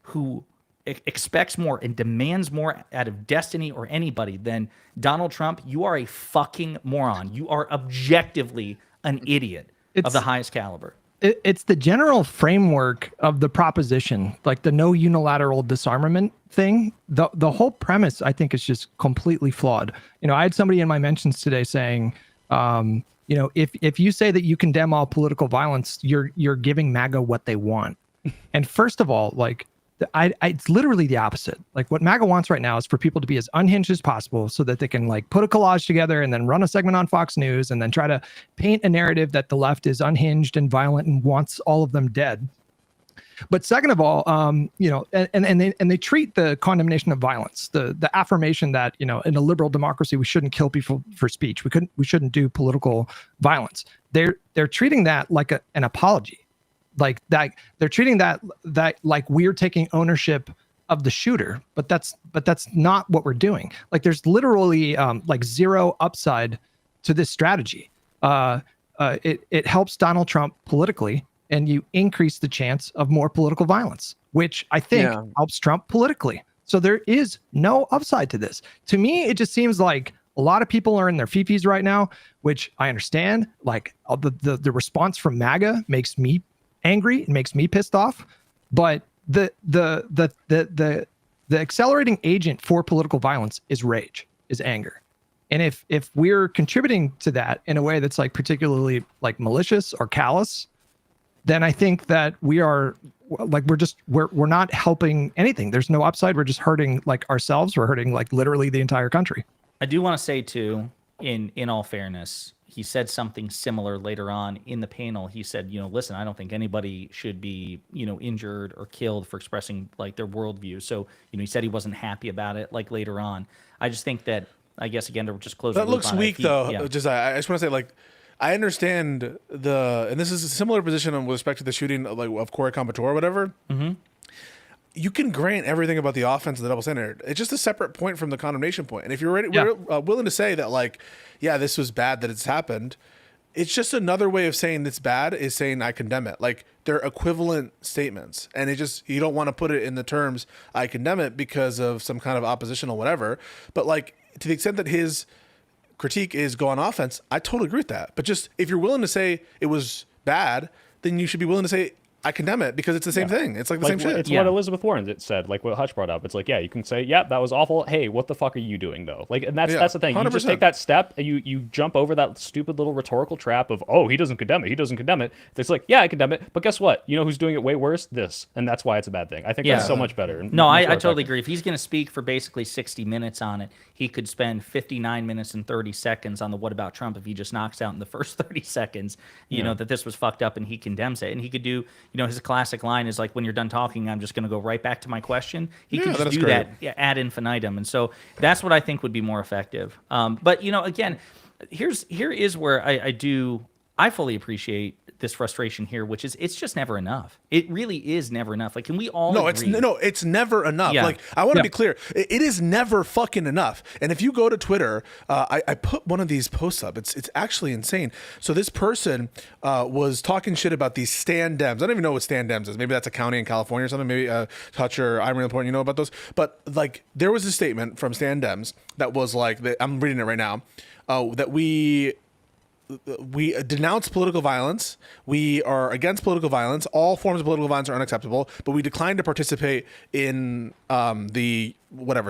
who expects more and demands more out of Destiny or anybody than Donald Trump, you are a fucking moron. You are objectively an idiot of the highest caliber. It's the general framework of the proposition, like the no unilateral disarmament thing. The whole premise, I think, is just completely flawed. You know, I had somebody in my mentions today saying, you know, if you say that you condemn all political violence, you're giving MAGA what they want. And first of all, like, it's literally the opposite. Like what MAGA wants right now is for people to be as unhinged as possible so that they can like put a collage together and then run a segment on Fox News and then try to paint a narrative that the left is unhinged and violent and wants all of them dead. But second of all, you know, and they treat the condemnation of violence, the affirmation that, you know, in a liberal democracy we shouldn't kill people for speech, we shouldn't do political violence. They're treating that like an apology. Like that, they're treating that like we're taking ownership of the shooter, but that's not what we're doing. Like there's literally like zero upside to this strategy. It helps Donald Trump politically, and you increase the chance of more political violence, which I think helps Trump politically. So there is no upside to this. To me, it just seems like a lot of people are in their fifis right now, which I understand. Like the response from MAGA makes me angry, it makes me pissed off, but the accelerating agent for political violence is rage, is anger. And if we're contributing to that in a way that's like particularly like malicious or callous, then I think that we are like we're not helping anything. There's no upside. We're just hurting like ourselves. We're hurting like literally the entire country. I do want to say too, in all fairness, he said something similar later on in the panel. He said, you know, listen, I don't think anybody should be, you know, injured or killed for expressing like their worldview. So, you know, he said he wasn't happy about it like later on. I just think that, I guess, again, to just close That the loop looks on weak, it, though. yeah. I just want to say, like, I understand and this is a similar position with respect to the shooting like of Corey Compatore or whatever. Mm-hmm. You can grant everything about the offense and the double standard. It's just a separate point from the condemnation point. And if you're willing to say that, like, yeah, this was bad that it's happened, it's just another way of saying it's bad is saying I condemn it. Like they're equivalent statements, and you don't want to put it in the terms I condemn it because of some kind of oppositional whatever. But like to the extent that his critique is go on offense, I totally agree with that. But just if you're willing to say it was bad, then you should be willing to say I condemn it because it's the same thing. It's like the same shit. It's what Elizabeth Warren said, like what Hutch brought up. It's like, yeah, you can say, yeah, that was awful. Hey, what the fuck are you doing though? Like, and that's the thing. 100%. You just take that step and you jump over that stupid little rhetorical trap of, oh, he doesn't condemn it. He doesn't condemn it. It's like, yeah, I condemn it. But guess what? You know who's doing it way worse? This. And that's why it's a bad thing. I think that's so much better. No, I totally agree. If he's going to speak for basically 60 minutes on it, he could spend 59 minutes and 30 seconds on the what about Trump if he just knocks out in the first 30 seconds, you know, that this was fucked up and he condemns it. And he could do, you know, his classic line is like, when you're done talking, I'm just going to go right back to my question. He can just do that ad infinitum. And so that's what I think would be more effective. But, you know, again, here is where I fully appreciate this frustration here, which is it's just never enough. It really is never enough. Like, can we all No, agree? it's never enough. Yeah. Like, I want to be clear. It is never fucking enough. And if you go to Twitter, I put one of these posts up. It's actually insane. So this person was talking shit about these stand Dems. I don't even know what stand Dems is. Maybe that's a county in California or something. Maybe Touch or I'm really important. You know about those? But like, there was a statement from stand Dems that was like, I'm reading it right now, that we denounce political violence. We are against political violence. All forms of political violence are unacceptable, but we decline to participate in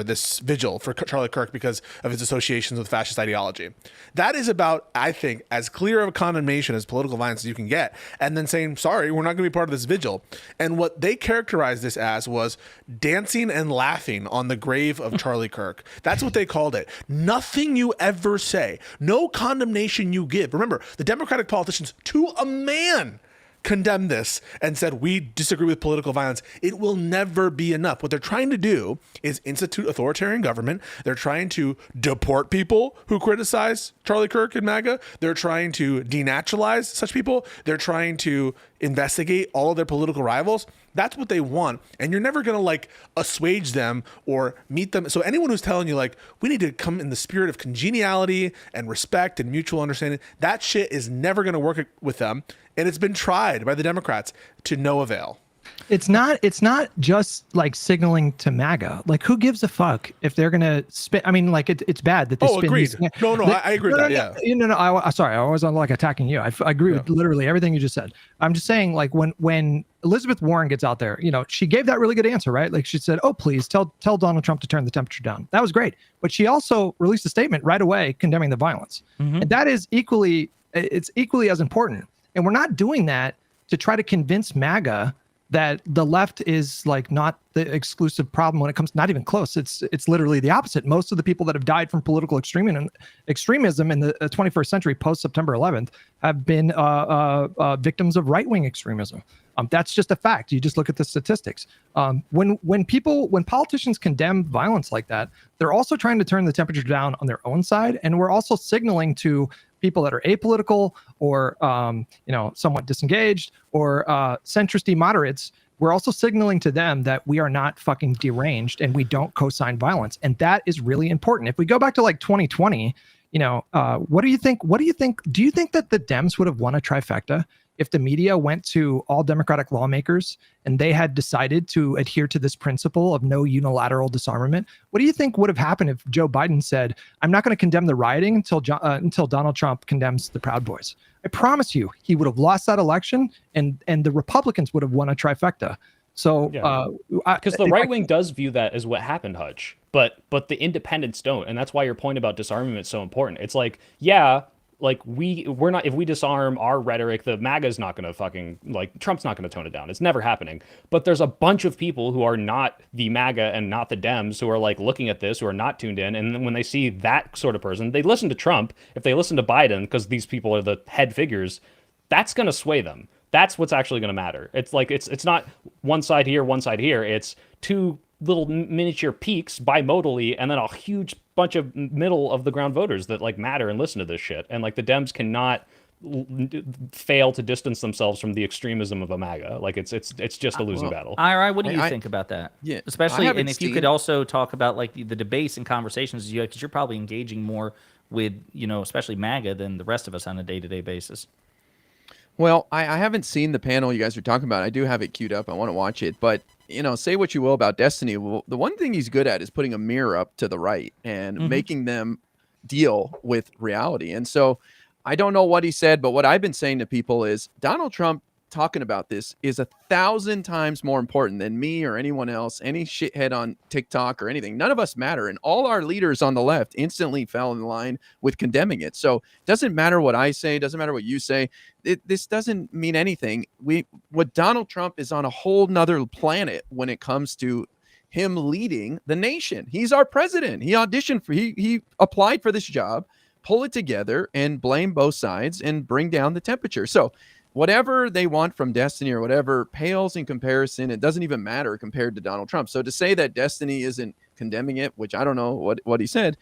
this vigil for Charlie Kirk because of his associations with fascist ideology. That is about, I think, as clear of a condemnation as political violence as you can get, and then saying, sorry, we're not going to be part of this vigil. And what they characterized this as was dancing and laughing on the grave of Charlie Kirk. That's what they called it. Nothing you ever say, no condemnation you give. Remember, the Democratic politicians, to a man, condemned this and said, we disagree with political violence. It will never be enough. What they're trying to do is institute authoritarian government. They're trying to deport people who criticize Charlie Kirk and MAGA. They're trying to denaturalize such people. They're trying to investigate all of their political rivals. That's what they want. And you're never going to like assuage them or meet them. So anyone who's telling you like, we need to come in the spirit of congeniality and respect and mutual understanding, that shit is never going to work with them. And it's been tried by the Democrats to no avail. It's not just like signaling to MAGA. Like, who gives a fuck if they're gonna spin? I mean, like it's bad that they spin. Agreed. These, I agree with that. Yeah. No. Sorry, I wasn't like attacking you. I agree with literally everything you just said. I'm just saying, like when Elizabeth Warren gets out there, she gave that really good answer, right? Like she said, "Oh, please tell Donald Trump to turn the temperature down." That was great, but she also released a statement right away condemning the violence, and that is equally as important. And we're not doing that to try to convince MAGA that the left is like not the exclusive problem when it comes, not even close. It's literally the opposite. Most of the people that have died from political extremism in the 21st century post September 11th have been victims of right-wing extremism. That's just a fact. You just look at the statistics. When politicians condemn violence like that, they're also trying to turn the temperature down on their own side, and we're also signaling to people that are apolitical or somewhat disengaged or centrist moderates. We're also signaling to them that we are not fucking deranged and we don't co-sign violence, and that is really important. If we go back to like 2020, what do you think? Do you think that the Dems would have won a trifecta if the media went to all Democratic lawmakers and they had decided to adhere to this principle of no unilateral disarmament? What do you think would have happened if Joe Biden said, I'm not going to condemn the rioting until Donald Trump condemns the Proud Boys? I promise you, he would have lost that election and the Republicans would have won a trifecta. So, because the right wing does view that as what happened, Hutch, but the independents don't. And that's why your point about disarmament is so important. It's like, like we're not, if we disarm our rhetoric, the MAGA's not going to fucking, like, Trump's not going to tone it down. It's never happening. But there's a bunch of people who are not the MAGA and not the Dems who are like looking at this, who are not tuned in. And when they see that sort of person, they listen to Trump. If they listen to Biden, because these people are the head figures, that's going to sway them. That's what's actually going to matter. It's like, it's not one side here, one side here. It's two little miniature peaks bimodally, and then a huge bunch of middle of the ground voters that like matter and listen to this shit. And like the Dems cannot fail to distance themselves from the extremism of a MAGA. Like it's just a losing battle. Ira, what do you think about that? Yeah, especially, and if you could also talk about like the debates and conversations because you're probably engaging more with especially MAGA than the rest of us on a day-to-day basis. Well, I haven't seen the panel you guys are talking about. I do have it queued up. I want to watch it. But, say what you will about Destiny. Well, the one thing he's good at is putting a mirror up to the right and making them deal with reality. And so I don't know what he said, but what I've been saying to people is Donald Trump talking about this is 1,000 times more important than me or anyone else, any shithead on TikTok or anything. None of us matter. And all our leaders on the left instantly fell in line with condemning it. So it doesn't matter what I say, doesn't matter what you say. This doesn't mean anything. What Donald Trump is on a whole nother planet when it comes to him leading the nation. He's our president. He auditioned for, he applied for this job, pull it together and blame both sides and bring down the temperature. So whatever they want from Destiny or whatever pales in comparison. It doesn't even matter compared to Donald Trump. So to say that Destiny isn't condemning it, which I don't know what he said,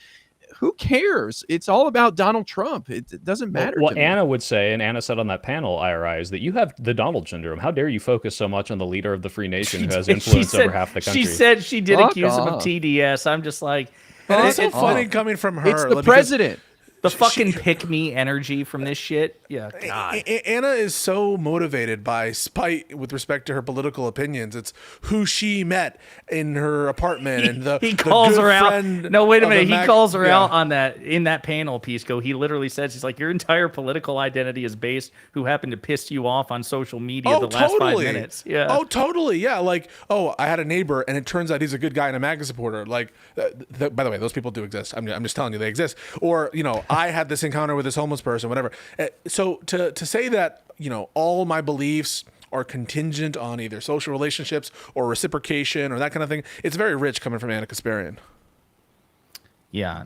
who cares? It's all about Donald Trump. It doesn't matter. What to me. Anna would say, and Anna said on that panel, IRI, is that you have the Donald syndrome. How dare you focus so much on the leader of the free nation who has influence over half the country? She said she did Fuck accuse him of off. TDS. I'm just like, And it's so funny coming from her. It's the because president. the fucking pick me energy from this shit. Yeah, God. Anna is so motivated by spite with respect to her political opinions. It's who she met in her apartment and the He calls the good her out. friend No, wait a of the minute. He calls her yeah. out on that in that panel, Pisco. He literally says, he's like, your entire political identity is based who happened to piss you off on social media the last 5 minutes. Yeah. Oh, totally. Yeah. Like, oh, I had a neighbor, and it turns out he's a good guy and a MAGA supporter. Like, by the way, those people do exist. I'm just telling you, they exist. Or, I had this encounter with this homeless person, whatever. So to say that, all my beliefs are contingent on either social relationships or reciprocation or that kind of thing, it's very rich coming from Anna Kasparian. Yeah,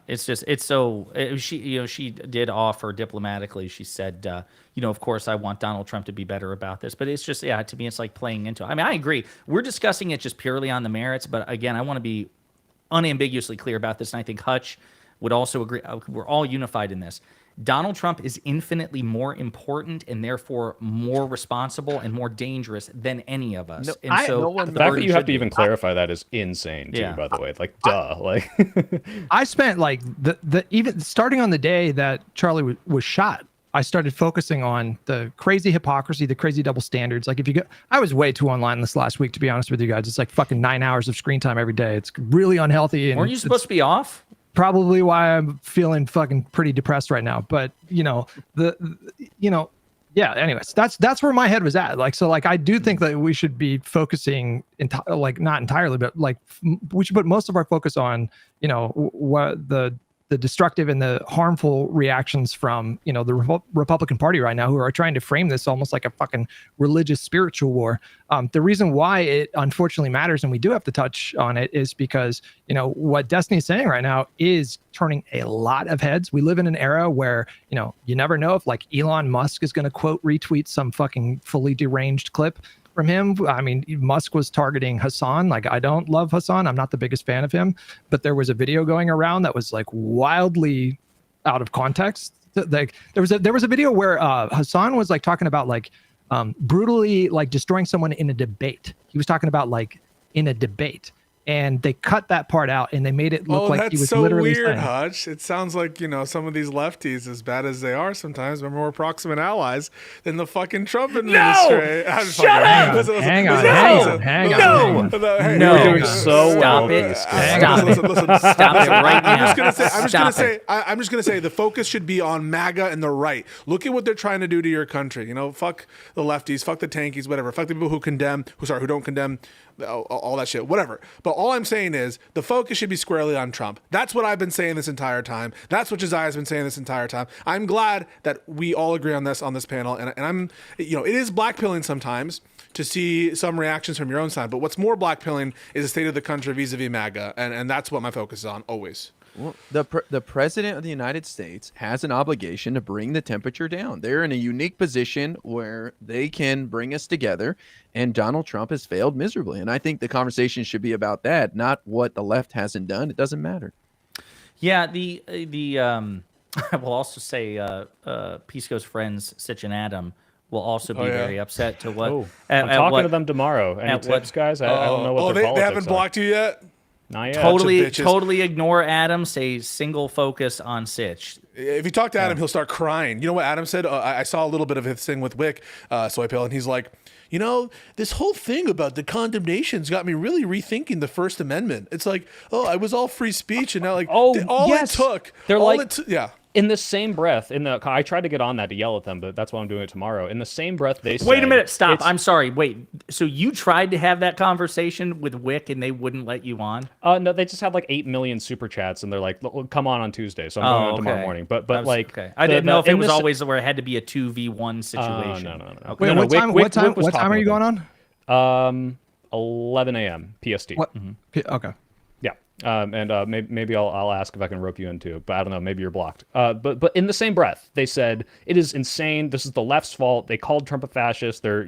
she did offer diplomatically. She said, of course, I want Donald Trump to be better about this. But it's just, to me, it's like playing into it. I mean, I agree. We're discussing it just purely on the merits. But again, I want to be unambiguously clear about this. And I think Hutch would also agree. We're all unified in this. Donald Trump is infinitely more important and therefore more responsible and more dangerous than any of us. No, and no one The fact that you have to be. even clarify that is insane, too, Yeah. by the way. Like, duh. Like, I spent like the even starting on the day that Charlie was shot. I started focusing on the crazy hypocrisy, the crazy double standards. Like I was way too online this last week, to be honest with you guys. It's like fucking 9 hours of screen time every day. It's really unhealthy. And Weren't you supposed to be off? probably why I'm feeling fucking pretty depressed right now. But yeah. Anyways, that's where my head was at. Like, so like I do think that we should be focusing like not entirely, but like we should put most of our focus on what the destructive and the harmful reactions from the Republican Party right now, who are trying to frame this almost like a fucking religious spiritual war. The reason why it unfortunately matters, and we do have to touch on it, is because what Destiny is saying right now is turning a lot of heads. We live in an era where you never know if like Elon Musk is going to quote retweet some fucking fully deranged clip from him. I mean, Musk was targeting Hassan. Like, I don't love Hassan. I'm not the biggest fan of him, but there was a video going around that was like wildly out of context. Like there was a video where Hassan was like talking about like brutally like destroying someone in a debate. He was talking about like in a debate. And they cut that part out and they made it look like he was so literally weird, saying, Hutch. It sounds like, some of these lefties, as bad as they are sometimes, are more proximate allies than the fucking Trump administration. Shut up! Hang on. No! You're doing so Stop well. it. Stop Stop it. Stop it right now. I'm just gonna say the focus should be on MAGA and the right. Look at what they're trying to do to your country. Fuck the lefties, fuck the tankies, whatever. Fuck the people who don't condemn all that shit, whatever. But all I'm saying is the focus should be squarely on Trump. That's what I've been saying this entire time. That's what Josiah's been saying this entire time. I'm glad that we all agree on this panel. And I'm, it is blackpilling sometimes to see some reactions from your own side. But what's more blackpilling is the state of the country vis-a-vis MAGA. And that's what my focus is on always. Well, the president of the United States has an obligation to bring the temperature down. They're in a unique position where they can bring us together, and Donald Trump has failed miserably. And I think the conversation should be about that, not what the left hasn't done. It doesn't matter. Yeah, I will also say Pisco's friends, Sitch and Adam, will also be very upset to what. I'm talking to them tomorrow. Any tips, guys? I don't know what their they politics haven't blocked you yet? Not yet. Totally ignore Adam. Say single focus on Sitch. If you talk to Adam, he'll start crying. You know what Adam said? I saw a little bit of his thing with Wick, Soy Pill, and he's like, this whole thing about the condemnations got me really rethinking the First Amendment. It's like, I was all free speech, and now like, yes. it took. They're all like, yeah. In the same breath, I tried to get on that to yell at them, but that's why I'm doing it tomorrow. In the same breath, they said, wait a minute, stop. I'm sorry. Wait. So you tried to have that conversation with Wick and they wouldn't let you on? No, they just had like 8 million super chats, and they're like, come on Tuesday. So I'm going on tomorrow morning. But okay. I didn't know if it was always where it had to be a 2v1 situation. No. Okay. Wait, what time are you going on? 11 a.m. PST. What? Okay. Yeah. Maybe I'll ask if I can rope you in too, but I don't know. Maybe you're blocked. But in the same breath, they said it is insane. This is the left's fault. They called Trump a fascist. They're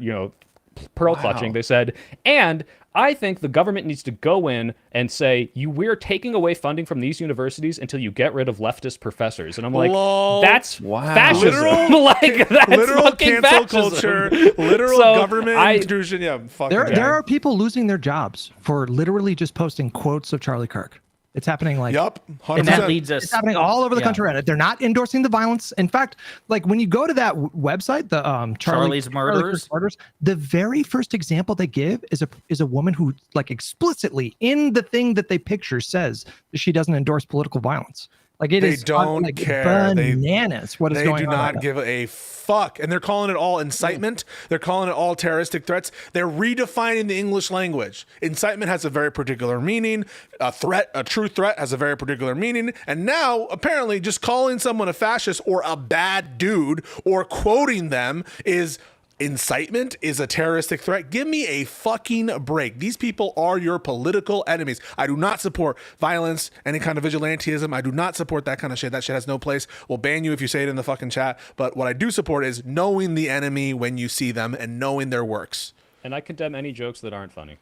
pearl clutching. They said, and I think the government needs to go in and say, we're taking away funding from these universities until you get rid of leftist professors. And I'm like, Lol. that's Wow. fascism. Literal, like, that's literal fucking cancel fascism. culture, literal So, government intrusion. Yeah, fucking There are people losing their jobs for literally just posting quotes of Charlie Kirk. It's happening like Yup, 100%. And that leads us. it's happening all over the Yeah. country. Right? They're not endorsing the violence. In fact, like when you go to that website, the Charlie's Murderers. Kirk Murders, the very first example they give is a woman who like explicitly in the thing that they picture says that she doesn't endorse political violence. Like They is don't like care. bananas. What is They going do on? right not now. give a fuck. And they're calling it all incitement. They're calling it all terroristic threats. They're redefining the English language. Incitement has a very particular meaning. A threat, a true threat has a very particular meaning. And now, apparently, just calling someone a fascist or a bad dude or quoting them is incitement, is a terroristic threat. Give me a fucking break. These people are your political enemies. I do not support violence, any kind of vigilantism. I do not support that kind of shit. That shit has no place. We'll ban you if you say it in the fucking chat. But what I do support is knowing the enemy when you see them and knowing their works. And I condemn any jokes that aren't funny.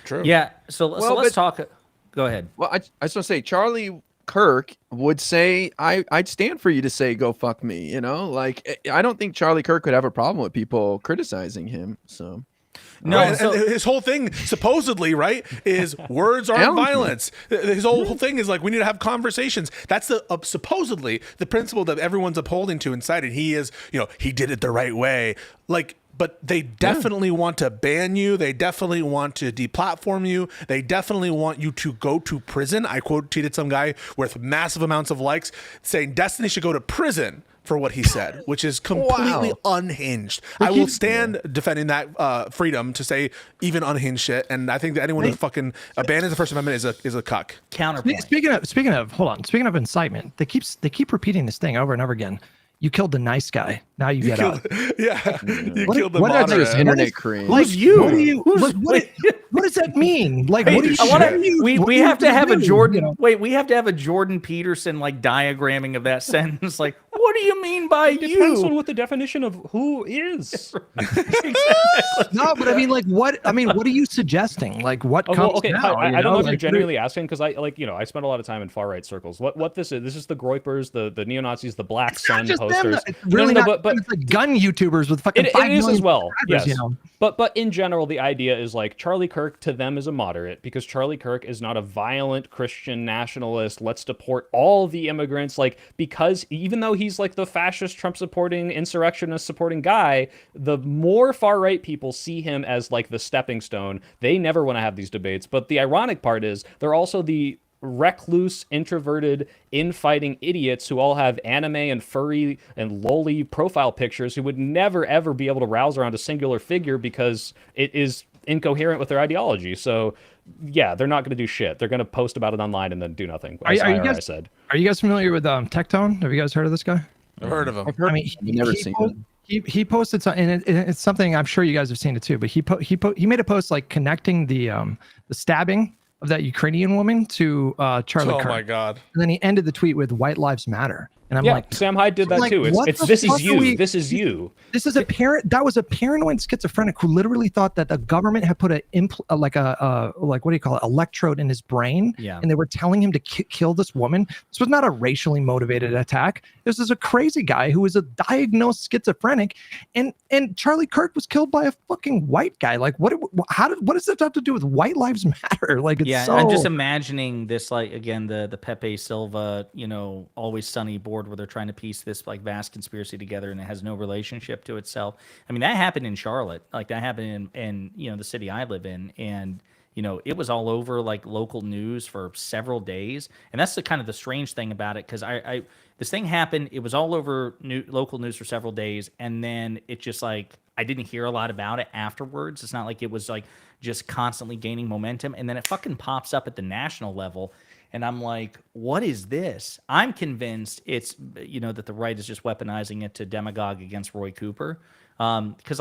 True. Yeah. So let's but- talk. Go ahead. Well, I just want to say, Charlie Kirk would say, I'd stand for you to say, go fuck me. You know, like, I don't think Charlie Kirk could have a problem with people criticizing him. So. No, Right, so- and his whole thing, supposedly, right, is words aren't Challenge me. violence. His whole thing is like we need to have conversations. That's the supposedly the principle that everyone's upholding to inside it. He is, he did it the right way. Like, but they definitely want to ban you. They definitely want to deplatform you. They definitely want you to go to prison. I tweeted some guy with massive amounts of likes saying Destiny should go to prison for what he said, which is completely unhinged. I will stand defending that freedom to say even unhinged shit, and I think that anyone who fucking abandons the First Amendment is a cuck. Counterpoint. Speaking of incitement, they keep repeating this thing over and over again. You killed the nice guy. Now you get out. Yeah, you What- killed the what did I moderate. Just internet cream. Like you? What do you? Who's- What does that mean? Like Hey, what do you? I I wanna, Shit. we what we do you have to have a do, Jordan. you know? Wait, we have to have a Jordan Peterson like diagramming of that sentence. Like, what do you mean by Depends on you? what the definition of who is. No, but I mean, like, what? I mean, what are you suggesting? Like, what Oh, comes well, okay. now? I you don't know know? if you're Like, genuinely asking because I spent a lot of time in far right circles. What this is? This is the Groypers, the neo Nazis, the Black It's not Sun just them. posters. It's really not. but It's like gun YouTubers with fucking it 5 is as million well. subscribers, Yes. You know? But in general, the idea is like Charlie Kirk to them is a moderate because Charlie Kirk is not a violent Christian nationalist. Let's deport all the immigrants. Like, because even though he's like the fascist, Trump supporting, insurrectionist supporting guy, the more far right people see him as like the stepping stone. They never want to have these debates. But the ironic part is they're also the recluse, introverted, infighting idiots who all have anime and furry and lolly profile pictures who would never ever be able to rouse around a singular figure because it is incoherent with their ideology. So yeah, they're not going to do shit. They're going to post about it online and then do nothing. As Are you IRI guys- said. Are you guys familiar with Tectone? Have you guys heard of this guy? I've heard of him. I mean, I've never seen it. He posted something, and it's something I'm sure you guys have seen it too. But he made a post like connecting the stabbing of that Ukrainian woman to Charlie Oh Kirk. my god. And then he ended the tweet with "White Lives Matter," and I'm Yeah, like, Sam Hyde did that like, too. what It's the this fuck is are you. we- This is you. this is that was a paranoid schizophrenic who literally thought that the government had put like what do you call it, electrode in his brain, Yeah. and they were telling him to kill this woman. This was not a racially motivated attack. This is a crazy guy who was a diagnosed schizophrenic, and Charlie Kirk was killed by a fucking white guy. Like, what does that have to do with White Lives Matter? Like, it's Yeah, so. I'm just imagining this, like, again, the Pepe Silva, Always Sunny board where they're trying to piece this like vast conspiracy together and it has no relationship to itself. I mean, that happened in Charlotte, like that happened in the city I live in, and it was all over like local news for several days, and that's the kind of the strange thing about it, because I this thing happened, it was all over local news for several days, and then it just like I didn't hear a lot about it afterwards. It's not like it was like just constantly gaining momentum, and then it fucking pops up at the national level. And I'm like, what is this? I'm convinced it's, that the right is just weaponizing it to demagogue against Roy Cooper. Because,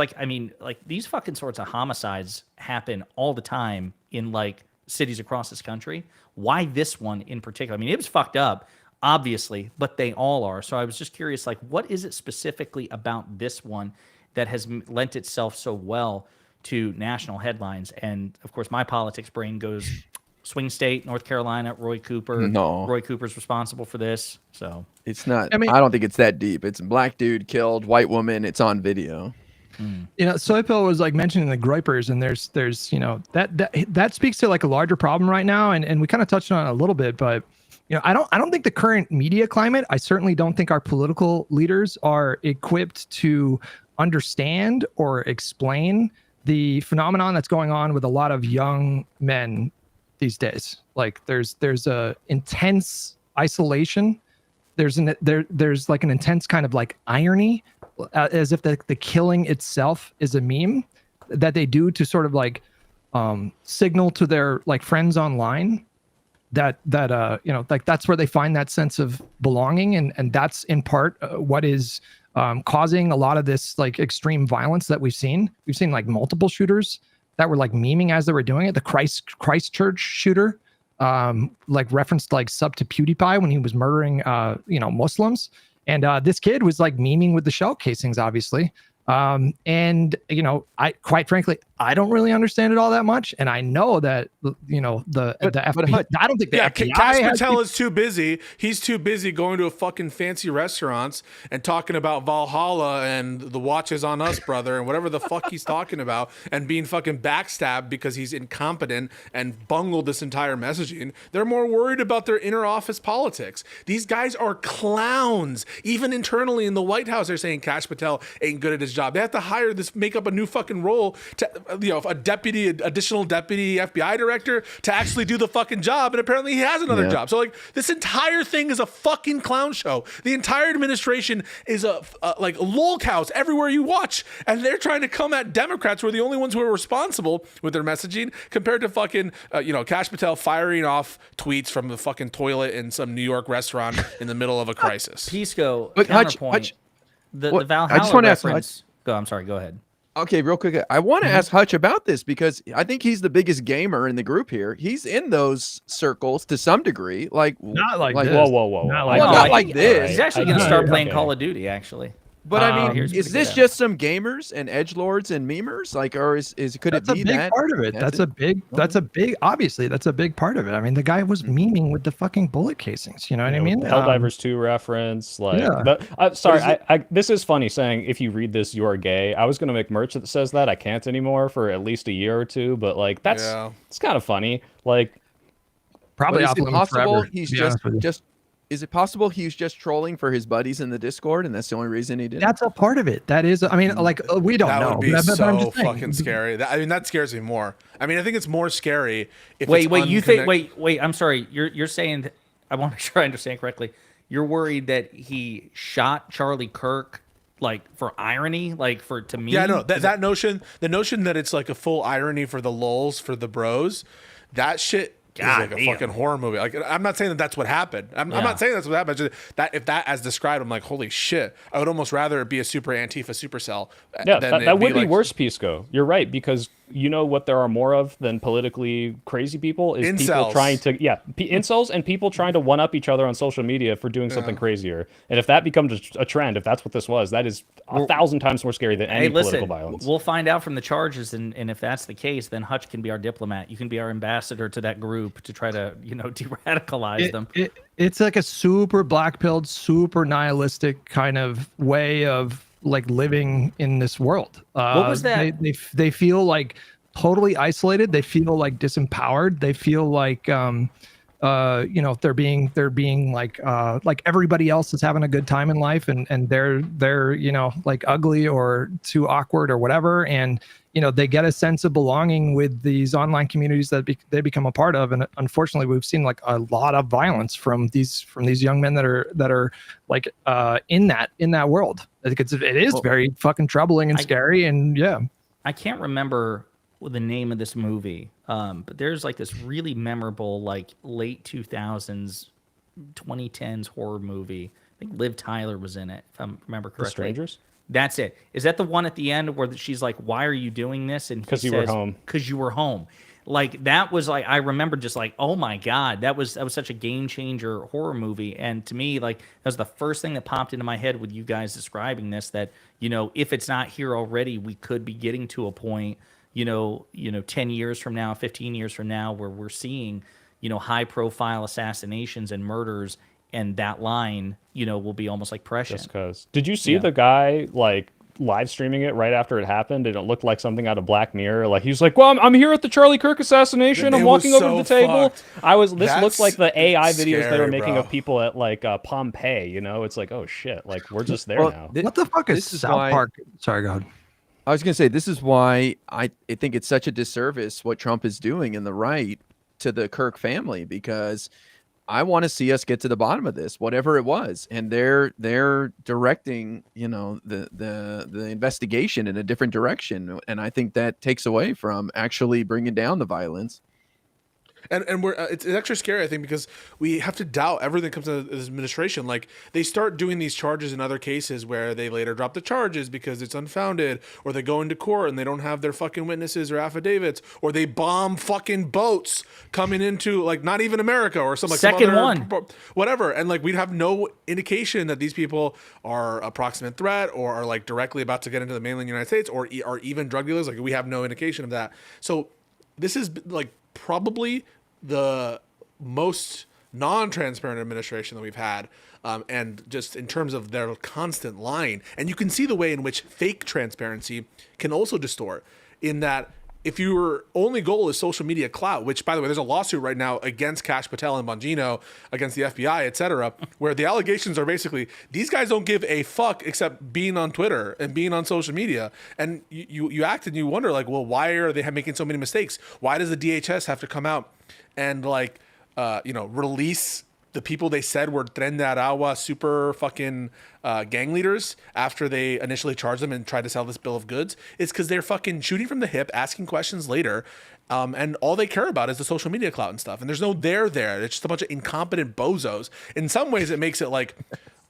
these fucking sorts of homicides happen all the time in, like, cities across this country. Why this one in particular? I mean, it was fucked up, obviously, but they all are. So I was just curious, like, what is it specifically about this one that has lent itself so well to national headlines. And of course, my politics brain goes swing state, North Carolina, Roy Cooper. No. Roy Cooper's responsible for this. So It's not. I mean- I don't think it's that deep. It's black dude killed white woman. It's on video. Soypil was like mentioning the Groypers, and there's that speaks to like a larger problem right now, and we kind of touched on it a little bit, but I don't think the current media climate, I certainly don't think our political leaders are equipped to understand or explain the phenomenon that's going on with a lot of young men these days. Like there's a intense isolation. There's like an intense kind of like irony, as if the killing itself is a meme that they do to sort of like signal to their like friends online that like that's where they find that sense of belonging, and that's in part what is causing a lot of this like extreme violence that we've seen. We've seen like multiple shooters that were like memeing as they were doing it. The Christchurch shooter like referenced like sub to PewDiePie when he was murdering Muslims, and this kid was like memeing with the shell casings, obviously. And I quite frankly, I don't really understand it all that much, and I know that the FBI. I don't think the FBI. Cash Patel is too busy. He's too busy going to a fucking fancy restaurants and talking about Valhalla and the watches on us, brother, and whatever the fuck he's talking about, and being fucking backstabbed because he's incompetent and bungled this entire messaging. They're more worried about their inner office politics. These guys are clowns. Even internally in the White House, they're saying Cash Patel ain't good at his job. They have to make up a new fucking role to, additional deputy FBI director to actually do the fucking job. And apparently he has another job. So like this entire thing is a fucking clown show. The entire administration is like lolcows everywhere you watch. And they're trying to come at Democrats, who are the only ones who are responsible with their messaging, compared to fucking, Cash Patel firing off tweets from the fucking toilet in some New York restaurant in the middle of a crisis. Pisco, But counterpoint. The Valhalla I just want to ask reference. I'm sorry, go ahead. Okay, real quick. I want to ask Hutch about this because I think he's the biggest gamer in the group here. He's in those circles to some degree. Not like this. Whoa. Not Not like think this. He's actually I going to know. start playing Okay. Call of Duty, actually. But I mean, Here's is what this we just some gamers and edgelords and memers? Like, or could That's it a be big that? part of it. That's a big. Obviously, that's a big part of it. I mean, the guy was memeing with the fucking bullet casings. You know what I mean? Helldivers 2 reference, like. Yeah. But sorry, this is funny saying if you read this, you are gay. I was gonna make merch that says that. I can't anymore for at least a year or two. But like, it's kind of funny. Like, Probably But off is it limits possible forever, he's to be honest with you. just? Is it possible he's just trolling for his buddies in the Discord, and that's the only reason he did it? That's a part of it. That is. I mean, like we don't That know. would be but I'm so just saying. fucking scary. That scares me more. I mean, I think it's more scary if Wait, it's you think? unconnect- Wait. I'm sorry. You're saying that, I want to make sure I understand correctly. You're worried that he shot Charlie Kirk, like for irony, like to me. Yeah, no, that notion, the notion that it's like a full irony for the lulz, for the bros, that shit is like a damn. fucking horror movie. Like, I'm not saying that that's what happened. I'm not saying that's what happened. Just that if that as described, I'm like, holy shit. I would almost rather it be a super Antifa supercell. yeah, than that it would be like- worse, Pisco. You're right, because you know what there are more of than politically crazy people is people Incels. trying to incels and people trying to one up each other on social media for doing something crazier. And if that becomes a trend, if that's what this was, that is 1,000 times more scary than any Hey, listen, political violence. we'll find out from the charges, and if that's the case, then Hutch can be our diplomat. You can be our ambassador to that group to try to, de-radicalize them. It's like a super black-pilled, super nihilistic kind of way of like living in this world. What was that? They feel like totally isolated. They feel like disempowered. They feel like they're being like everybody else is having a good time in life, and they're like ugly or too awkward or whatever, and they get a sense of belonging with these online communities that they become a part of. And unfortunately, we've seen like a lot of violence from these young men that are like in that world. It is very fucking troubling and scary. And yeah, I can't remember the name of this movie, but there's like this really memorable like late 2000s, 2010s horror movie. I think Liv Tyler was in it, if I remember correctly. The Strangers? That's it. Is that the one at the end where she's like, "Why are you doing this?" And he 'Cause you were says, home. "'Cause you were home." Like that was like I remember just like, oh my God, that was such a game changer horror movie. And to me, like that was the first thing that popped into my head with you guys describing this, that, if it's not here already, we could be getting to a point, 10 years from now, 15 years from now, where we're seeing, high profile assassinations and murders, and that line, will be almost like prescient. Just because. Did you see the guy like live streaming it right after it happened, and it looked like something out of Black Mirror? Like he was like, "Well, I'm here at the Charlie Kirk assassination. I'm walking over to the table." Fucked. This looked like the AI videos scary, they were making bro. of people at like Pompeii. It's like, oh shit, like we're just there Well, now. What the fuck is this is South why- Park? Sorry, go ahead. I was going to say, this is why I think it's such a disservice what Trump is doing in the right to the Kirk family, because I want to see us get to the bottom of this, whatever it was. And they're directing, the investigation in a different direction. And I think that takes away from actually bringing down the violence. And we're it's extra scary, I think, because we have to doubt everything that comes out of this administration. Like they start doing these charges in other cases where they later drop the charges because it's unfounded, or they go into court and they don't have their fucking witnesses or affidavits, or they bomb fucking boats coming into like not even America or some like Second some other, one. whatever. And like we'd have no indication that these people are a proximate threat or are like directly about to get into the mainland United States or are even drug dealers. Like we have no indication of that. So this is like probably the most non-transparent administration that we've had, and just in terms of their constant lying. And you can see the way in which fake transparency can also distort, in that if your only goal is social media clout, which by the way, there's a lawsuit right now against Cash Patel and Bongino, against the FBI, etc., where the allegations are basically these guys don't give a fuck except being on Twitter and being on social media. And you act and you wonder like, well, why are they making so many mistakes? Why does the DHS have to come out and like, release the people they said were Tren de Aragua super fucking gang leaders after they initially charged them and tried to sell this bill of goods? It's because they're fucking shooting from the hip, asking questions later, and all they care about is the social media clout and stuff. And there's no there. It's just a bunch of incompetent bozos. In some ways, it makes it like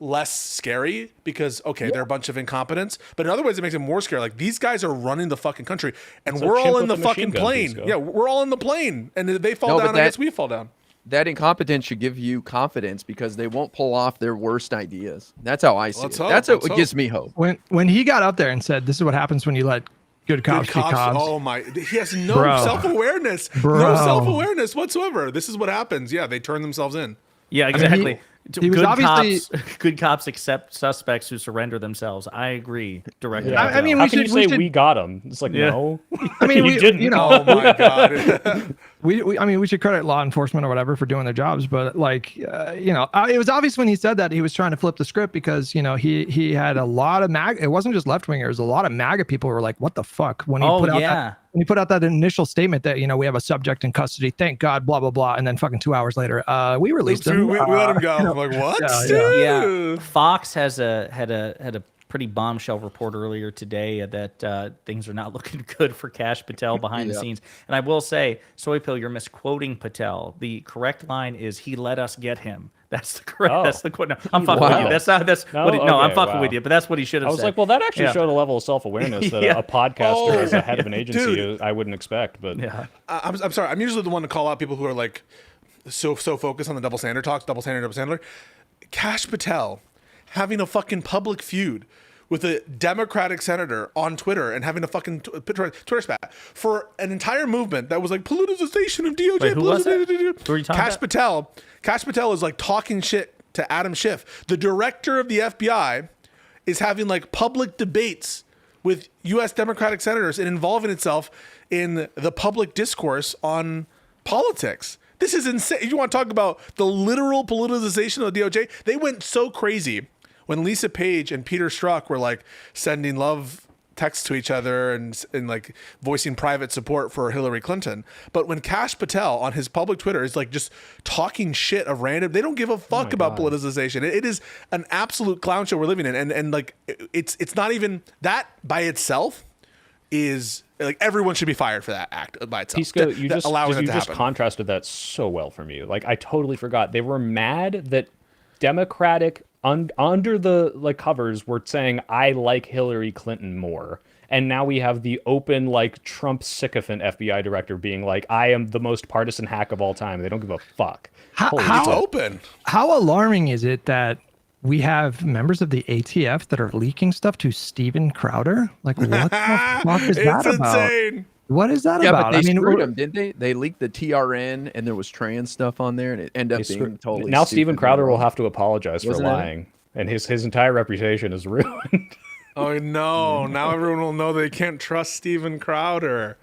less scary because they're a bunch of incompetents, but in other ways it makes it more scary. Like these guys are running the fucking country, and It's a we're all chimp in the with a machine fucking gun, plane. Pisco. Yeah, we're all in the plane, and if they fall No, but down, I guess we fall down. That incompetence should give you confidence because they won't pull off their worst ideas. That's how I see Let's it. hope, That's let's what hope. gives me hope. When he got up there and said, "This is what happens when you let good cops be cops." Oh my, he has no Bro. self-awareness. Bro. No self-awareness whatsoever. This is what happens. Yeah, they turn themselves in. Yeah, mean, exactly. he was obviously- good cops accept suspects who surrender themselves. I agree. Directly. Yeah. I mean, how we can should- you we say should- we got him? It's like, Yeah. no. I mean, You didn't. Oh my god. I mean, we should credit law enforcement or whatever for doing their jobs, but like, it was obvious when he said that he was trying to flip the script because he had a lot of MAGA. It wasn't just left wingers. A lot of MAGA people were like, "What the fuck?" When he put out when he put out that initial statement that we have a subject in custody, thank God, blah blah blah, and then fucking 2 hours later, we released him. we let him go. I'm like, what? Yeah, Fox had a pretty bombshell report earlier today that things are not looking good for Cash Patel behind the scenes. And I will say, Soy Pill, you're misquoting Patel. The correct line is, "He let us get him." That's the correct. Oh. That's the quote. No, I'm fucking with you. That's not. That's No? what. No, I'm Okay, fucking wow. with you. But that's what he should have I was said. like, well, that actually Yeah. showed a level of self-awareness that Yeah. a podcaster Oh, as a head of an agency dude. I wouldn't expect. But Yeah. I'm sorry. I'm usually the one to call out people who are like so focused on the double standard talks, double standard. Cash Patel having a fucking public feud with a Democratic senator on Twitter and having a fucking Twitter spat for an entire movement that was like politicization of DOJ. Wait, who was that? politicization. Who are you talking Cash Patel is like talking shit to Adam Schiff. The director of the FBI is having like public debates with U.S. Democratic senators and involving itself in the public discourse on politics. This is insane. You want to talk about the literal politicization of the DOJ? They went so crazy when Lisa Page and Peter Strzok were like sending love texts to each other and like voicing private support for Hillary Clinton. But when Cash Patel on his public Twitter is like just talking shit of random, they don't give a fuck about politicization. It is an absolute clown show we're living in. And like, it's not even that by itself is like, everyone should be fired for that act by itself. Pisco, you just happen. contrasted that so well for me. Like, I totally forgot. They were mad that Democratic under the like covers were saying, I like Hillary Clinton more. And now we have the open, like, Trump sycophant FBI director being like, I am the most partisan hack of all time. They don't give a fuck. Holy It's shit. open. How alarming is it that we have members of the ATF that are leaking stuff to Steven Crowder? Like, what the fuck is that It's about? insane. What is that Yeah, about? but they screwed him, didn't they? They leaked the TRN, and there was trans stuff on there, and it ended up being totally. Now Steven stupid Crowder and will wrong. have to apologize for Wasn't it? lying. And his entire reputation is ruined. Oh no! Now everyone will know they can't trust Steven Crowder.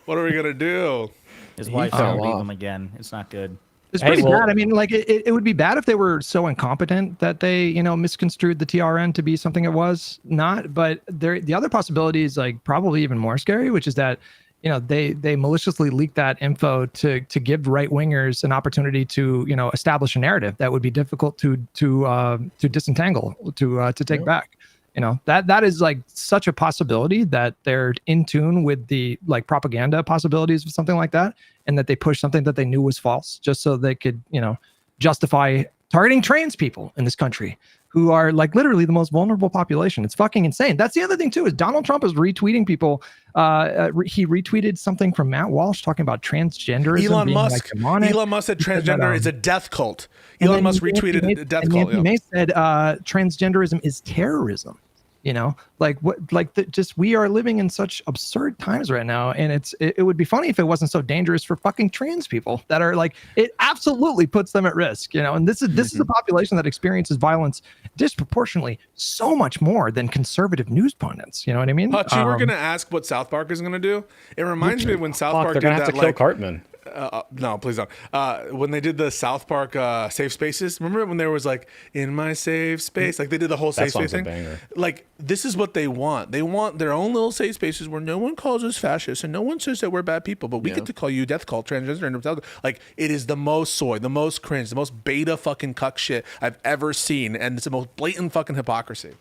What are we gonna do? His wife fell will leave off. him again. It's not good. It's Hey, pretty well- bad. I mean, like it would be bad if they were so incompetent that they, misconstrued the TRN to be something it was not. But the other possibility is like probably even more scary, which is that, they maliciously leaked that info to give right wingers an opportunity to, establish a narrative that would be difficult to disentangle, to take back. That is like such a possibility that they're in tune with the like propaganda possibilities of something like that, and that they push something that they knew was false just so they could, justify targeting trans people in this country who are like literally the most vulnerable population. It's fucking insane. That's the other thing too, is Donald Trump is retweeting people. He retweeted something from Matt Walsh talking about transgenderism. Elon being, Musk. like, demonic. Elon Musk said He said that, transgender is a death cult. and Elon then Musk Nancy retweeted May- a death and cult. Nancy May said transgenderism is terrorism. Like what? Like just we are living in such absurd times right now, and it would be funny if it wasn't so dangerous for fucking trans people that are like it absolutely puts them at risk. And this is a population that experiences violence disproportionately so much more than conservative news pundits. You know what I mean? Hutch, you were gonna ask what South Park is gonna do. It reminds me of when South Fuck, Park they're did gonna have that. to kill Like, Cartman. no, please don't. When they did the South Park safe spaces, remember when there was like in my safe space, like they did the whole safe space song's a thing. banger. Like this is what they want. They want their own little safe spaces where no one calls us fascists and no one says that we're bad people, but we get to call you death cult, transgender, and like it is the most soy, the most cringe, the most beta fucking cuck shit I've ever seen, and it's the most blatant fucking hypocrisy.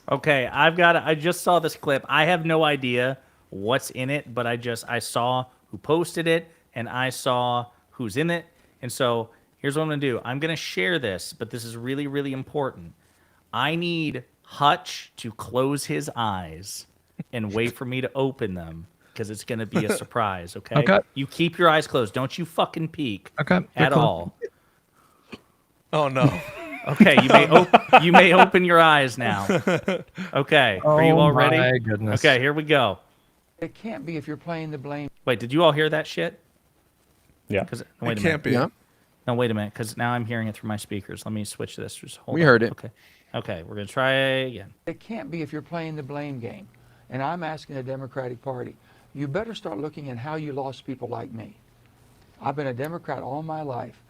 Okay, I just saw this clip. I have no idea what's in it, but I saw who posted it and I saw who's in it. And so here's what I'm going to do. I'm going to share this, but this is really, really important. I need Hutch to close his eyes and wait for me to open them because it's going to be a surprise, okay? Okay. You keep your eyes closed. Don't you fucking peek Okay. at all. Oh no. Okay, you may open your eyes now. Okay, are you all ready? My goodness. Okay, here we go. It can't be if you're playing the blame. Wait, did you all hear that shit? Yeah. Wait It a minute. can't be. Yeah. No, wait a minute, because now I'm hearing it through my speakers. Let me switch this. Just hold We on. heard it. Okay, we're gonna try again. It can't be if you're playing the blame game. And I'm asking the Democratic Party, you better start looking at how you lost people like me. I've been a Democrat all my life.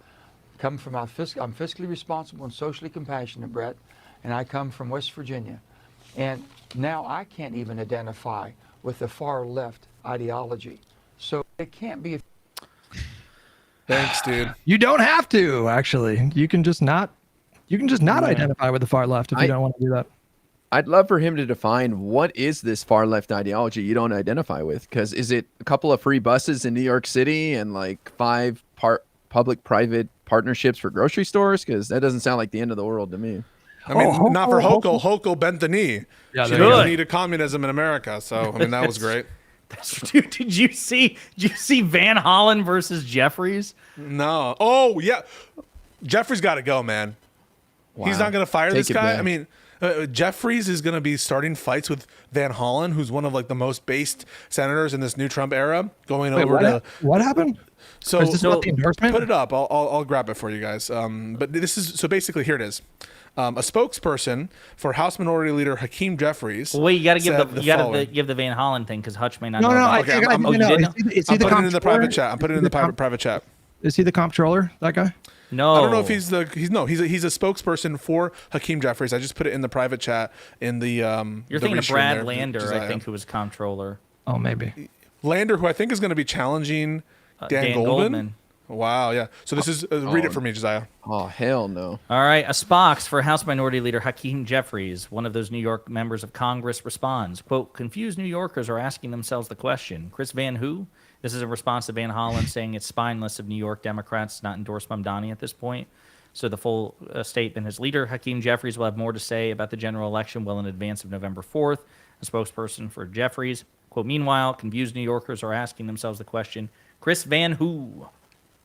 I'm fiscally responsible and socially compassionate, Brett, and I come from West Virginia. And now I can't even identify with the far left ideology. So it can't be if Thanks, dude. You don't have to actually. You can just not identify with the far left if you don't want to do that. I'd love for him to define what is this far left ideology you don't identify with, because is it a couple of free buses in New York City and like 5 public-private partnerships for grocery stores? Because that doesn't sound like the end of the world to me. I mean, Oh, not for oh, Hochul. Hochul bent the knee. Yeah, She there didn't you go. need a communism in America. So I mean, that was great. Dude, did you see Van Hollen versus Jeffries? No. Oh yeah, Jeffrey's got to go, man. He's Wow. not going to fire Take this it guy. back. I mean, Jeffries is going to be starting fights with Van Hollen, who's one of like the most based senators in this new Trump era, going Wait, over to. what happened? So, Is this about the endorsement? Put it up. I'll grab it for you guys. But this is so basically here it is. A spokesperson for House Minority Leader Hakeem Jeffries. Well, wait, you got to give said the give the Van Hollen thing because Hutch may not No, know. no, about I it. Okay, think I I'm- think I you know. didn't Is he I'm the putting it in the private comptroller? chat. I'm putting it in the private chat. Is he the comptroller? That guy? No, I don't know if he's a spokesperson for Hakeem Jeffries. I just put it in the private chat in the You're the thinking of restream Brad there, Lander, I Josiah. think, who was comptroller. Oh, maybe. Lander, who I think is going to be challenging Dan Goldman. Wow, yeah. So this is read it for me, Josiah. Oh, hell no. All right, a Spox for House Minority Leader Hakeem Jeffries, one of those New York members of Congress, responds, quote, confused New Yorkers are asking themselves the question, Chris Van who? This is a response to Van Hollen saying it's spineless of New York Democrats to not endorse Mamdani at this point. So the full statement, his leader, Hakeem Jeffries, will have more to say about the general election well in advance of November 4th. A spokesperson for Jeffries, quote, meanwhile, confused New Yorkers are asking themselves the question, Chris Van Who?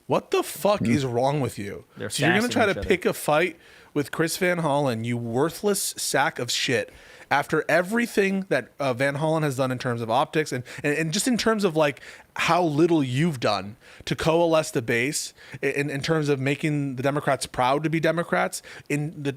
What the fuck is wrong with you? They're So you're gonna sassing try to each other. pick a fight with Chris Van Hollen, you worthless sack of shit. After everything that Van Hollen has done in terms of optics and just in terms of like how little you've done to coalesce the base in terms of making the Democrats proud to be Democrats in the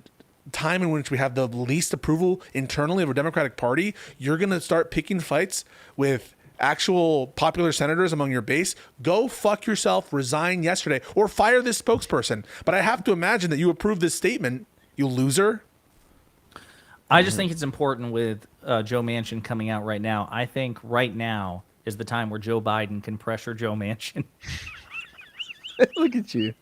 time in which we have the least approval internally of a Democratic Party, you're going to start picking fights with actual popular senators among your base. Go fuck yourself, resign yesterday, or fire this spokesperson. But I have to imagine that you approve this statement, you loser. I just think it's important with Joe Manchin coming out right now. I think right now is the time where Joe Biden can pressure Joe Manchin. Look at you.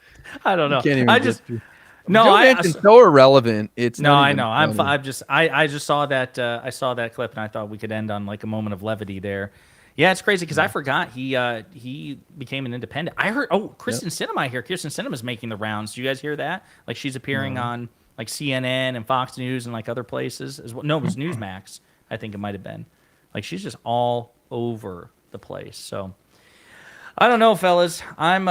I don't know. Can't even I just get no. Joe I Manchin's so irrelevant. It's no. not I even know. I'm. funny. I just saw that. I saw that clip and I thought we could end on like a moment of levity there. Yeah, it's crazy because I forgot he became an independent. I heard. Oh, Kristen Sinema. I hear Kristen Sinema's making the rounds. Do you guys hear that? Like she's appearing on like CNN and Fox News and like other places as well. No, it was Newsmax. I think it might have been. Like she's just all over the place. So I don't know, fellas. I'm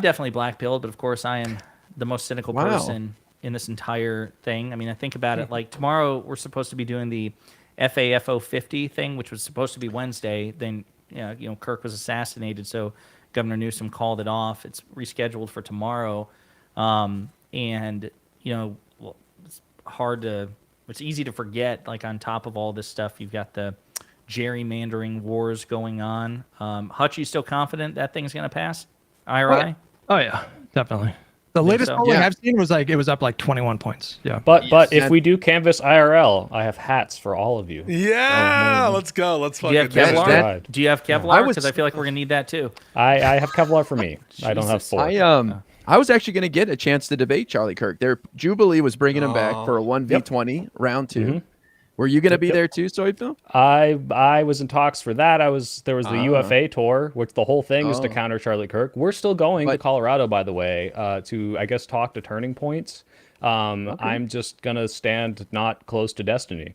definitely black-pilled, but of course I am the most cynical person in this entire thing. I mean, I think about it like tomorrow we're supposed to be doing the FAFO 50 thing, which was supposed to be Wednesday. Then you know Kirk was assassinated, so Governor Newsom called it off. It's rescheduled for tomorrow, and you know it's easy to forget. Like on top of all this stuff, you've got the gerrymandering wars going on. Hutch, you still confident that thing's going to pass? IRI? Oh yeah, definitely. The latest so? polling Yeah. I've seen was like it was up like 21 points. Yeah. But if that- we do canvas IRL, I have hats for all of you. Yeah, let's go. Let's Do you have fucking do it. Kevlar? that- Do you have I Kevlar? was- Because I feel like we're going to need that too. I have Kevlar for me. I don't have Jesus. four. I was actually going to get a chance to debate Charlie Kirk. Their Jubilee was bringing him back for a 1v20 round 2. Were you going to be there too, Soyfield? I was in talks for that. There was the UFA tour, which the whole thing is to Oh. counter Charlie Kirk. We're still going to But- Colorado, by the way, to I guess talk to Turning Points. I'm just gonna stand not close to Destiny.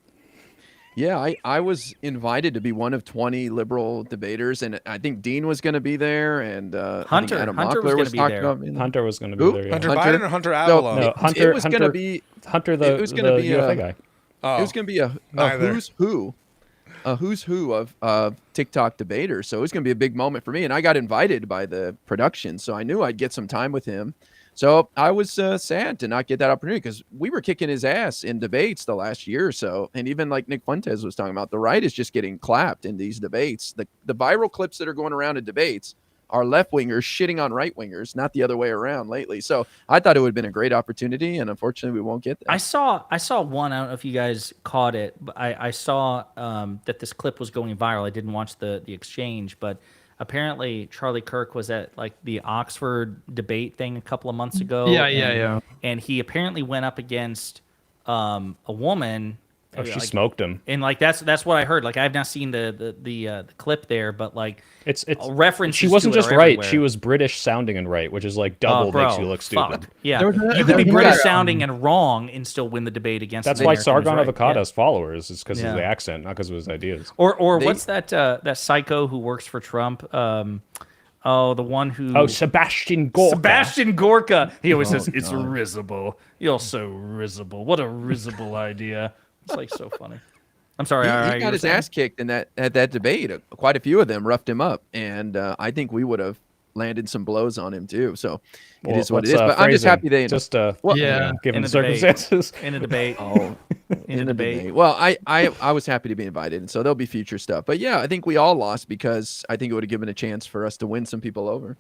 Yeah, I was invited to be one of 20 liberal debaters, and I think Dean was going to be there, and I think Hunter Adam was Mockler gonna was be talking there. about being there. Hunter was gonna be Who? there. Yeah. Hunter Hunter? Biden or Hunter No, Avalon? No, Hunter. It was going to be Hunter the it was gonna be, UFA uh, guy. Oh, it was going to be a neither. who's who of TikTok debaters. So it was going to be a big moment for me, and I got invited by the production, so I knew I'd get some time with him. So I was sad to not get that opportunity because we were kicking his ass in debates the last year or so, and even like Nick Fuentes was talking about, the right is just getting clapped in these debates. The viral clips that are going around in debates are left wingers shitting on right wingers, not the other way around lately. So I thought it would have been a great opportunity, and unfortunately, we won't get that. I saw one. I don't know if you guys caught it, but I saw that this clip was going viral. I didn't watch the exchange, but apparently Charlie Kirk was at like the Oxford debate thing a couple of months ago. Yeah. And he apparently went up against a woman. Oh, she like, smoked him. And like that's what I heard. Like I've not seen the clip there, but like It's references. She wasn't to it just are right. everywhere. She was British sounding and right, which is like double bro, makes you look stupid. fuck. Yeah, There was a- you could be there was British a- sounding and wrong and still win the debate against. That's the why American who's Sargon right. Avocado Yeah. has followers. It's because Yeah. of the accent, not because of his ideas. Or They- what's that psycho who works for Trump? The one who. Oh, Sebastian Gorka. Sebastian Gorka. He always says it's risible. You're so risible. What a risible idea. It's like so funny. I'm sorry. He you got were his saying? ass kicked in that debate. Quite a few of them roughed him up, and I think we would have landed some blows on him too. So it is what it is. But I'm just happy they just Well, Yeah. given In the a debate. circumstances. In a debate. Oh, in a debate. Well, I was happy to be invited, and so there'll be future stuff. But yeah, I think we all lost because I think it would have given a chance for us to win some people over.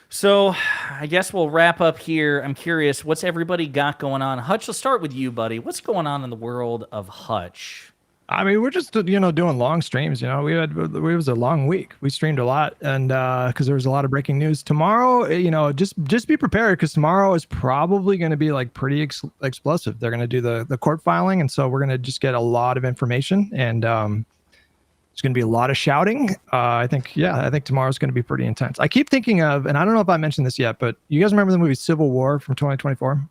So I guess we'll wrap up here. I'm curious, what's everybody got going on? Hutch, let's start with you, buddy. What's going on in the world of Hutch? I mean, we're just doing long streams. It was a long week. We streamed a lot, and because there was a lot of breaking news tomorrow. Just be prepared because tomorrow is probably going to be like pretty explosive. They're going to do the court filing, and so we're going to just get a lot of information. And There's going to be a lot of shouting. I think tomorrow's going to be pretty intense. I keep thinking of, and I don't know if I mentioned this yet, but you guys remember the movie Civil War from 2024?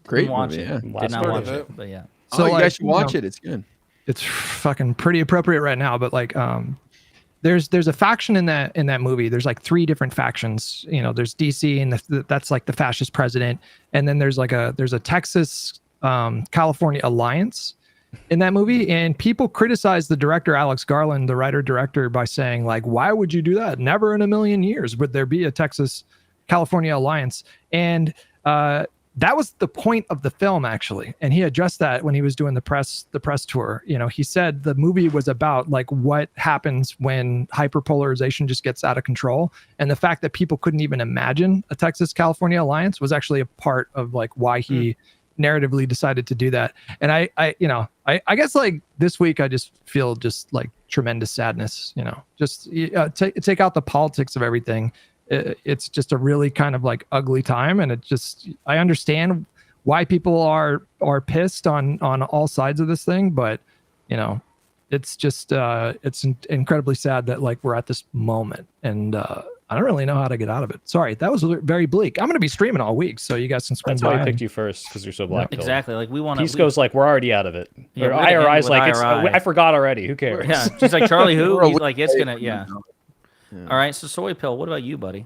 Great Didn't watch movie, it. yeah. Did not Heard watch of it, it. but yeah. So you like, guys should you know, watch it. It's good. it's fucking pretty appropriate right now, but like there's a faction in that movie. There's like 3 different factions. You know, there's DC, and that's like the fascist president, and then there's a Texas California alliance in that movie, and people criticize the director Alex Garland, the writer director, by saying like, why would you do that? Never in a million years would there be a Texas California alliance. And that was the point of the film, actually. And he addressed that when he was doing the press tour. You know, he said the movie was about like what happens when hyperpolarization just gets out of control. And the fact that people couldn't even imagine a Texas California alliance was actually a part of like why he narratively decided to do that. And I guess like this week, I just feel just like tremendous sadness, you know, just take out the politics of everything. It's just a really kind of like ugly time, and I understand why people are pissed on all sides of this thing, but you know, it's just it's incredibly sad that like we're at this moment, and I don't really know how to get out of it. Sorry, that was very bleak. I'm going to be streaming all week, so you guys can spend That's why I time. picked you first, because you're so black. Exactly. Like we want to. Pisco's like, we're already out of it. Yeah, Or we're gonna end IRI's with like, IRI. I forgot already. Who cares? Yeah, she's like, Charlie, who? We're a He's like, it's week gonna, away yeah. from now. All right, so Soy Pill, what about you, buddy?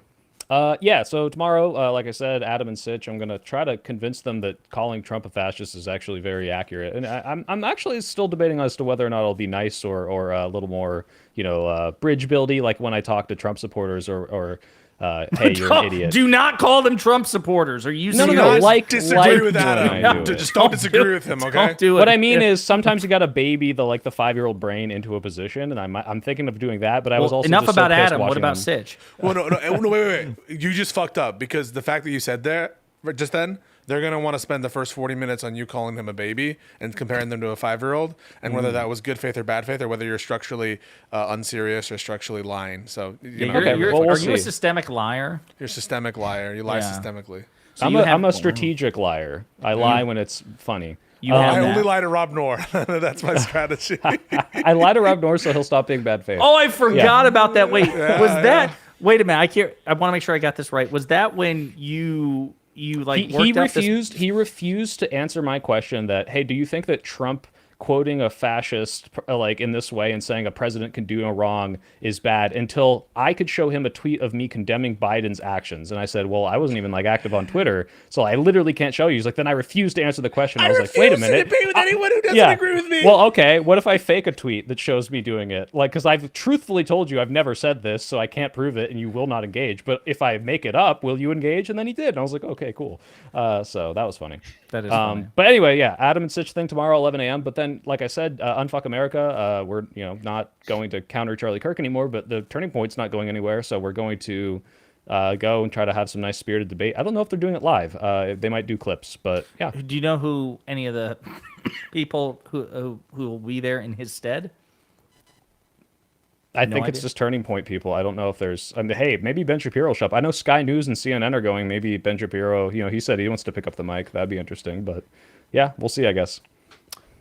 Yeah, so tomorrow, like I said, Adam and Sitch, I'm going to try to convince them that calling Trump a fascist is actually very accurate. And I'm actually still debating as to whether or not it'll be nice or a little more, bridge buildy, like when I talk to Trump supporters or hey, you're an idiot. Do not call them Trump supporters. Are you No, serious? like disagree with when Adam. I do it. Just don't disagree with him, okay? Don't do it. What I mean is sometimes you got to baby the 5-year-old brain into a position, and I'm thinking of doing that. But I was Well, also enough just so about pissed Adam. What watching about them. Sitch? Well, no, wait. You just fucked up, because the fact that you said that just then, they're going to want to spend the first 40 minutes on you calling them a baby and comparing them to a 5-year-old, and whether that was good faith or bad faith, or whether you're structurally unserious or structurally lying. So, You're, Okay, you're, well, we'll are you a see. systemic liar? you're a systemic liar. You lie Yeah. systemically. So I'm you a, have- I'm a strategic liar. I lie when it's funny. You have I that. only lie to Rob Noor. That's my strategy. I lie to Rob North so he'll stop being bad faith. Oh, I forgot about that. Wait, was that? Wait a minute. I want to make sure I got this right. Was that when you like he worked up refused. He refused to answer my question that, hey, do you think that Trump quoting a fascist like in this way and saying a president can do no wrong is bad, until I could show him a tweet of me condemning Biden's actions? And I said, well, I wasn't even like active on Twitter, so I literally can't show you. He's like, then I refuse to answer the question. I was like, wait a minute. to debate with anyone who doesn't Yeah. agree with me. Well, okay. What if I fake a tweet that shows me doing it? Like, because I've truthfully told you I've never said this, so I can't prove it, and you will not engage. But if I make it up, will you engage? And then he did. And I was like, okay, cool. So that was funny. That is funny. But anyway, yeah, Adam and Sitch thing tomorrow, 11 a.m. But then, like I said, Unfuck America. We're not going to counter Charlie Kirk anymore, but the Turning Point's not going anywhere. So we're going to go and try to have some nice spirited debate. I don't know if they're doing it live. They might do clips, but yeah. Do you know who any of the people who will be there in his stead? I No think it's idea. just Turning Point people. I don't know if there's. I mean, hey, maybe Ben Shapiro will show up. I know Sky News and CNN are going. Maybe Ben Shapiro. He said he wants to pick up the mic. That'd be interesting. But yeah, we'll see. I guess.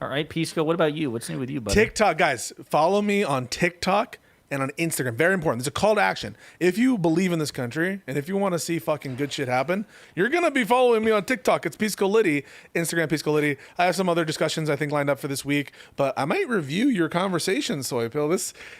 All right, Pisco, what about you? What's new with you, buddy? TikTok, guys, follow me on TikTok and on Instagram. Very important. There's a call to action. If you believe in this country and if you want to see fucking good shit happen, you're going to be following me on TikTok. It's Pisco Liddy, Instagram Pisco Liddy. I have some other discussions I think lined up for this week, but I might review your conversation, Soy Pill.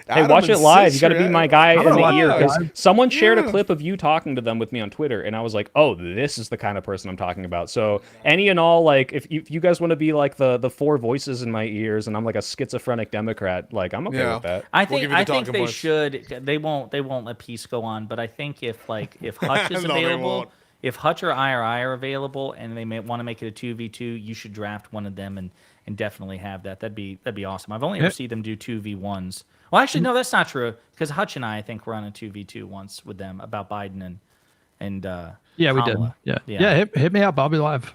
Hey, watch it live. You got to be my guy in the ear, because live. someone shared a clip of you talking to them with me on Twitter, and I was like, oh, this is the kind of person I'm talking about. So any and all, like, if you guys want to be like the four voices in my ears, and I'm like a schizophrenic Democrat, like, I'm okay Yeah. with that. I We'll think give you the I think talking they points. should. They won't let Pisco on, but I think if Hutch is No, they available, won't. if Hutch or IRI are available, and they may want to make it a 2v2, you should draft one of them and definitely have that. That'd be awesome. I've only ever seen them do 2v1s. Well, actually, no, that's not true, because Hutch and I think, were on a 2v2 once with them about Biden and Yeah, we did. Kamala. Yeah. Hit me up. I'll be live.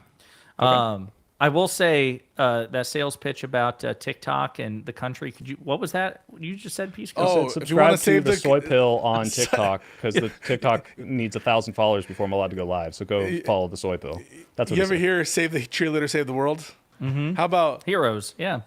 I will say that sales pitch about TikTok and the country. What was that? You just said, Pisco. Oh, Said if you subscribe wanna to save the the- soy pill on TikTok, because the TikTok needs 1,000 followers before I'm allowed to go live. So go follow the soy pill. That's what You he ever said. hear "Save the cheerleader, save the world"? How about Heroes. Yeah.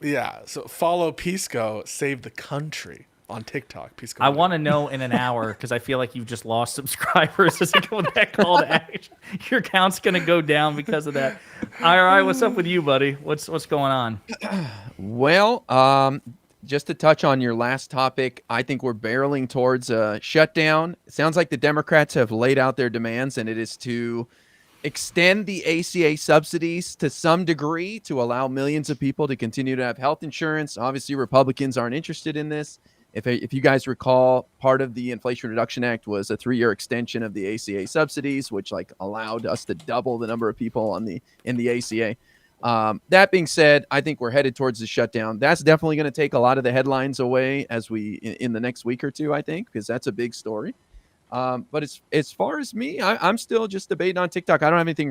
Yeah. So follow Pisco, save the country on TikTok. Pisco. I want to know in an hour because I feel like you've just lost subscribers as it goes that call to action. Your count's gonna go down because of that. All right, what's up with you, buddy? What's going on? Well, just to touch on your last topic, I think we're barreling towards a shutdown. It sounds like the Democrats have laid out their demands, and it is to extend the ACA subsidies to some degree to allow millions of people to continue to have health insurance. Obviously, Republicans aren't interested in this. If you guys recall, part of the Inflation Reduction Act was a 3-year extension of the ACA subsidies, which like allowed us to double the number of people in the ACA. That being said, I think we're headed towards the shutdown. That's definitely going to take a lot of the headlines away as we in the next week or two, I think, because that's a big story. But as far as me, I'm still just debating on TikTok. I don't have anything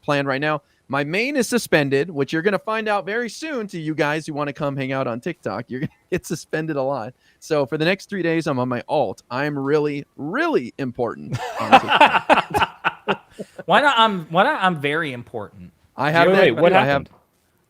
planned right now. My main is suspended, which you're going to find out very soon to you guys who want to come hang out on TikTok. You're going to get suspended a lot. So for the next 3 days, I'm on my alt. I'm really, really important on TikTok. Why not? I'm very important. I have Wait, that. what I happened?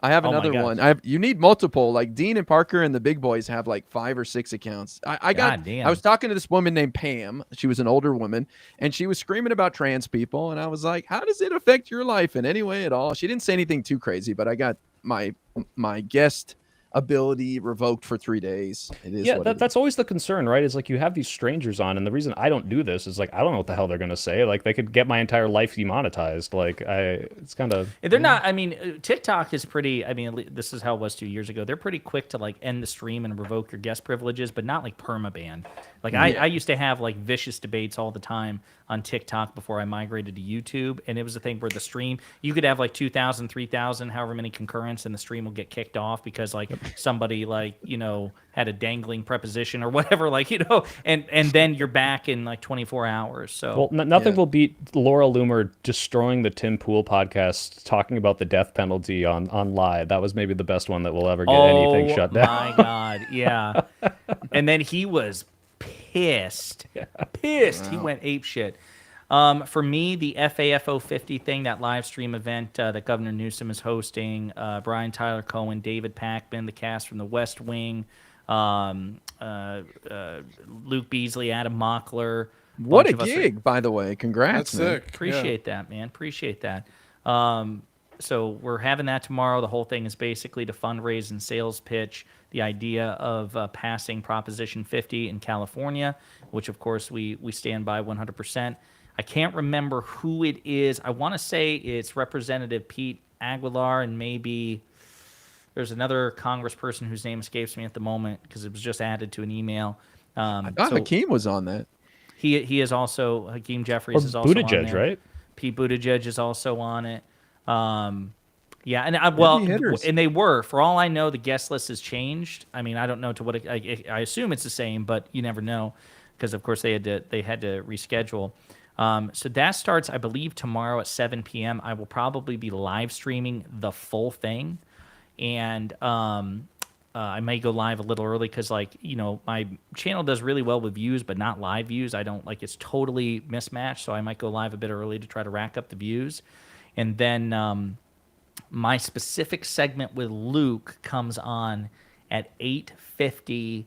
have Oh my another gosh. one. You need multiple. Like Dean and Parker and the big boys have like 5 or 6 accounts. God damn. I was talking to this woman named Pam. She was an older woman, and she was screaming about trans people. And I was like, "How does it affect your life in any way at all?" She didn't say anything too crazy, but I got my guest ability revoked for 3 days. It is. Yeah, what it is. that's always the concern, right? Is like you have these strangers on, and the reason I don't do this is like I don't know what the hell they're gonna say. Like they could get my entire life demonetized. Like it's kind of They're not. I mean, TikTok is pretty. I mean, this is how it was 2 years ago. They're pretty quick to like end the stream and revoke your guest privileges, but not like permaban. Like I used to have like vicious debates all the time on TikTok before I migrated to YouTube, and it was a thing where the stream you could have like 2,000, 3,000, however many concurrents, and the stream will get kicked off because like somebody like had a dangling preposition or whatever, like and then you're back in like 24 hours. So well, nothing will beat Laura Loomer destroying the Tim Pool podcast, talking about the death penalty on live. That was maybe the best one that will ever get anything shut down. Oh my god, yeah. And then he was pissed. Pissed. Wow. He went ape shit. For me, the FAFO 50 thing, that live stream event that Governor Newsom is hosting, Brian Tyler Cohen, David Packman, the cast from The West Wing, Luke Beasley, Adam Mockler. What a gig, by the way. Congrats. That's man. sick. Appreciate that, man. Appreciate that. So we're having that tomorrow. The whole thing is basically to fundraise and sales pitch the idea of passing Proposition 50 in California, which of course we stand by 100%. I can't remember who it is. I want to say it's Representative Pete Aguilar, and maybe there's another congressperson whose name escapes me at the moment because it was just added to an email. I thought Hakeem was on that. He is also, Hakeem Jeffries is also on Buttigieg, there. right? Pete Buttigieg is also on it. Yeah, and they were. For all I know, the guest list has changed. I mean, I don't know to what I assume it's the same, but you never know because of course they had to reschedule. So that starts, I believe, tomorrow at 7 p.m. I will probably be live streaming the full thing, and I may go live a little early because, like, my channel does really well with views, but not live views. I don't like it's totally mismatched, so I might go live a bit early to try to rack up the views, and then my specific segment with Luke comes on at 8:50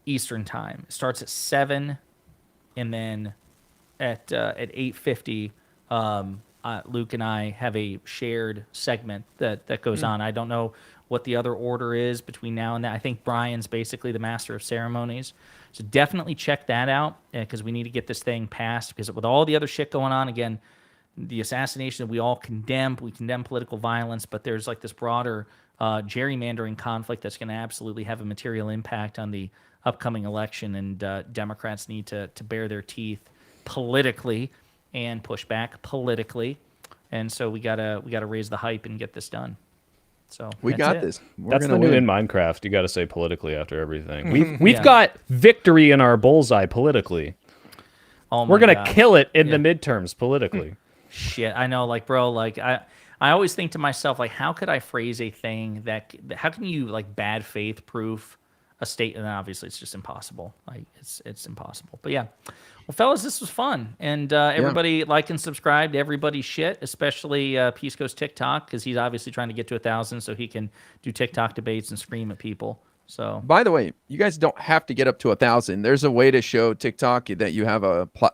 Eastern time. It starts at 7, and then at 8:50, Luke and I have a shared segment that goes on. I don't know what the other order is between now and then. I think Brian's basically the master of ceremonies. So definitely check that out because we need to get this thing passed because with all the other shit going on, again, the assassination we all condemn. We condemn political violence, but there's like this broader gerrymandering conflict that's going to absolutely have a material impact on the upcoming election, and Democrats need to bare their teeth politically and push back politically, and so we gotta raise the hype and get this done. So we got this. That's the new in Minecraft. You got to say politically after everything. We've got victory in our bullseye politically. Oh my We're gonna God. kill it in the midterms politically. Shit, I know, like, bro, like, I always think to myself, like, how could I phrase a thing how can you, like, bad faith proof a state, and then obviously it's just impossible. Like it's impossible. But yeah, well, fellas, this was fun, and everybody like and subscribe to everybody's shit, especially Pisco's TikTok, because he's obviously trying to get to 1,000 so he can do TikTok debates and scream at people. So, By the way, you guys don't have to get up to 1,000. There's a way to show TikTok that you have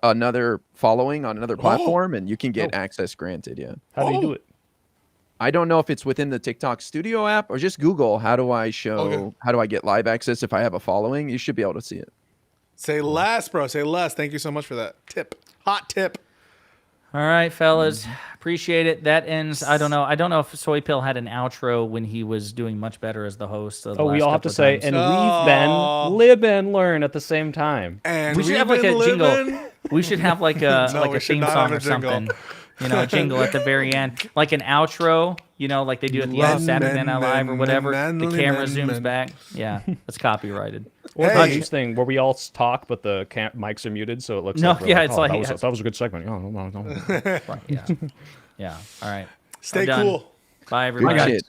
another following on another platform, and you can get access granted. Yeah. How do you do it? I don't know if it's within the TikTok Studio app or just Google. How do I get live access if I have a following? You should be able to see it. Say less, bro. Say less. Thank you so much for that tip. Hot tip. all right, fellas, appreciate it. That ends. I don't know if Soy Pill had an outro when he was doing much better as the host. Of the Oh, we last all have to couple of say, times. and we've been live and learn at the same time. And We should we've have like a been jingle. living- We should have like a No, like we a should theme not song have a or something. jingle. You know, a jingle at the very end, like an outro. You know, like they do at the end of Saturday Night Live or whatever. The camera zooms back. Yeah, that's copyrighted. Or Hey. the Jeeves thing where we all talk, but the mics are muted, so it looks No, like we're yeah, it's like- that was a good segment. Oh, no. Right, yeah, yeah. All right. Stay I'm done. cool. Bye, everybody. Good shit.